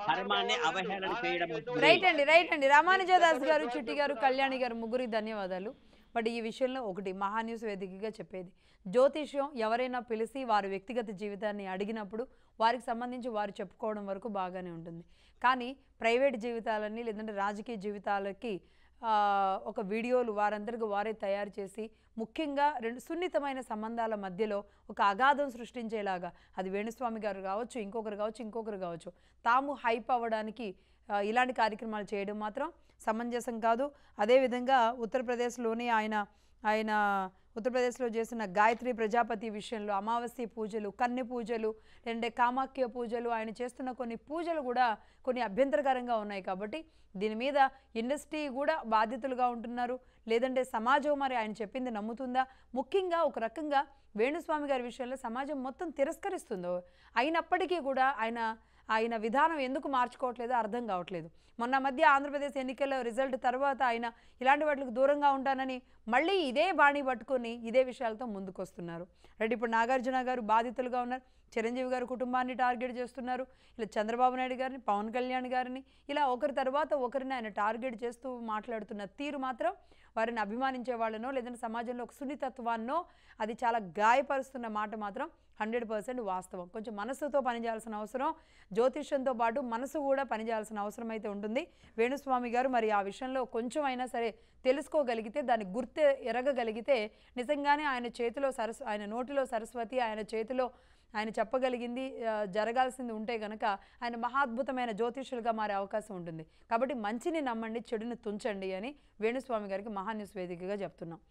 ధర్మాన్ని అవహేళన చేయడం. రైట్ అండి రామానుజదాస్ గారు, చిట్టి గారు, కళ్యాణి గారు ముగ్గురికి ధన్యవాదాలు. బట్ ఈ విషయంలో ఒకటి మహాన్యూస్ వేదికగా చెప్పేది, జ్యోతిష్యం ఎవరైనా పిలిచి వారి వ్యక్తిగత జీవితాన్ని అడిగినప్పుడు వారికి సంబంధించి వారు చెప్పుకోవడం వరకు బాగానే ఉంటుంది. కానీ ప్రైవేట్ జీవితాలని లేదంటే రాజకీయ జీవితాలకి ఒక వీడియోలు వారందరికీ వారే తయారు చేసి ముఖ్యంగా రెండు సున్నితమైన సంబంధాల మధ్యలో ఒక అగాధం సృష్టించేలాగా, అది వేణుస్వామి గారు కావచ్చు, ఇంకొకరు కావచ్చు, తాము హైప్ అవ్వడానికి ఇలాంటి కార్యక్రమాలు చేయడం మాత్రం సమంజసం కాదు. అదేవిధంగా ఉత్తరప్రదేశ్లోని ఆయన ఉత్తరప్రదేశ్లో చేసిన గాయత్రి ప్రజాపతి విషయంలో అమావాస్య పూజలు, కన్నె పూజలు, లేదంటే కామాఖ్య పూజలు, ఆయన చేస్తున్న కొన్ని పూజలు కూడా కొన్ని అభ్యంతరకరంగా ఉన్నాయి. కాబట్టి దీని మీద ఇండస్ట్రీ కూడా బాధ్యతలుగా ఉంటున్నారు, లేదంటే సమాజం మరి ఆయన చెప్పింది నమ్ముతుందా? ముఖ్యంగా ఒక రకంగా వేణుస్వామి గారి విషయంలో సమాజం మొత్తం తిరస్కరిస్తుందో, అయినప్పటికీ కూడా ఆయన విధానం ఎందుకు మార్చుకోవట్లేదో అర్థం కావట్లేదు. మొన్న మధ్య ఆంధ్రప్రదేశ్ ఎన్నికల రిజల్ట్ తర్వాత ఆయన ఇలాంటి వాటికి దూరంగా ఉంటానని మళ్ళీ ఇదే బాణి పట్టుకొని ఇదే విషయాలతో ముందుకొస్తున్నారు. రైట్, ఇప్పుడు నాగార్జున గారు బాధితులుగా ఉన్నారు, చిరంజీవి గారు కుటుంబాన్ని టార్గెట్ చేస్తున్నారు, ఇలా చంద్రబాబు నాయుడు గారిని, పవన్ కళ్యాణ్ గారిని, ఇలా ఒకరి తర్వాత ఒకరిని ఆయన టార్గెట్ చేస్తూ మాట్లాడుతున్న తీరు మాత్రం వారిని అభిమానించే వాళ్ళనో లేదంటే సమాజంలో ఒక సున్నితత్వాన్నో అది చాలా గాయపరుస్తున్న మాట మాత్రం 100% వాస్తవం. కొంచెం మనసుతో పనిచేయాల్సిన అవసరం, జ్యోతిష్యంతో పాటు మనసు కూడా పనిచేయాల్సిన అవసరం అయితే ఉంటుంది. వేణుస్వామి గారు మరి ఆ విషయంలో కొంచెం అయినా సరే తెలుసుకోగలిగితే, దాన్ని గుర్తు ఎరగగలిగితే నిజంగానే ఆయన నోటిలో సరస్వతి, ఆయన చేతిలో ఆయన చెప్పగలిగింది జరగాల్సింది ఉంటే కనుక ఆయన మహాద్భుతమైన జ్యోతిష్యులుగా మారే అవకాశం ఉంటుంది. కాబట్టి మంచిని నమ్మండి, చెడుని తుంచండి అని వేణుస్వామి గారికి మహాన్యూస్ వేదికగా చెప్తున్నాం.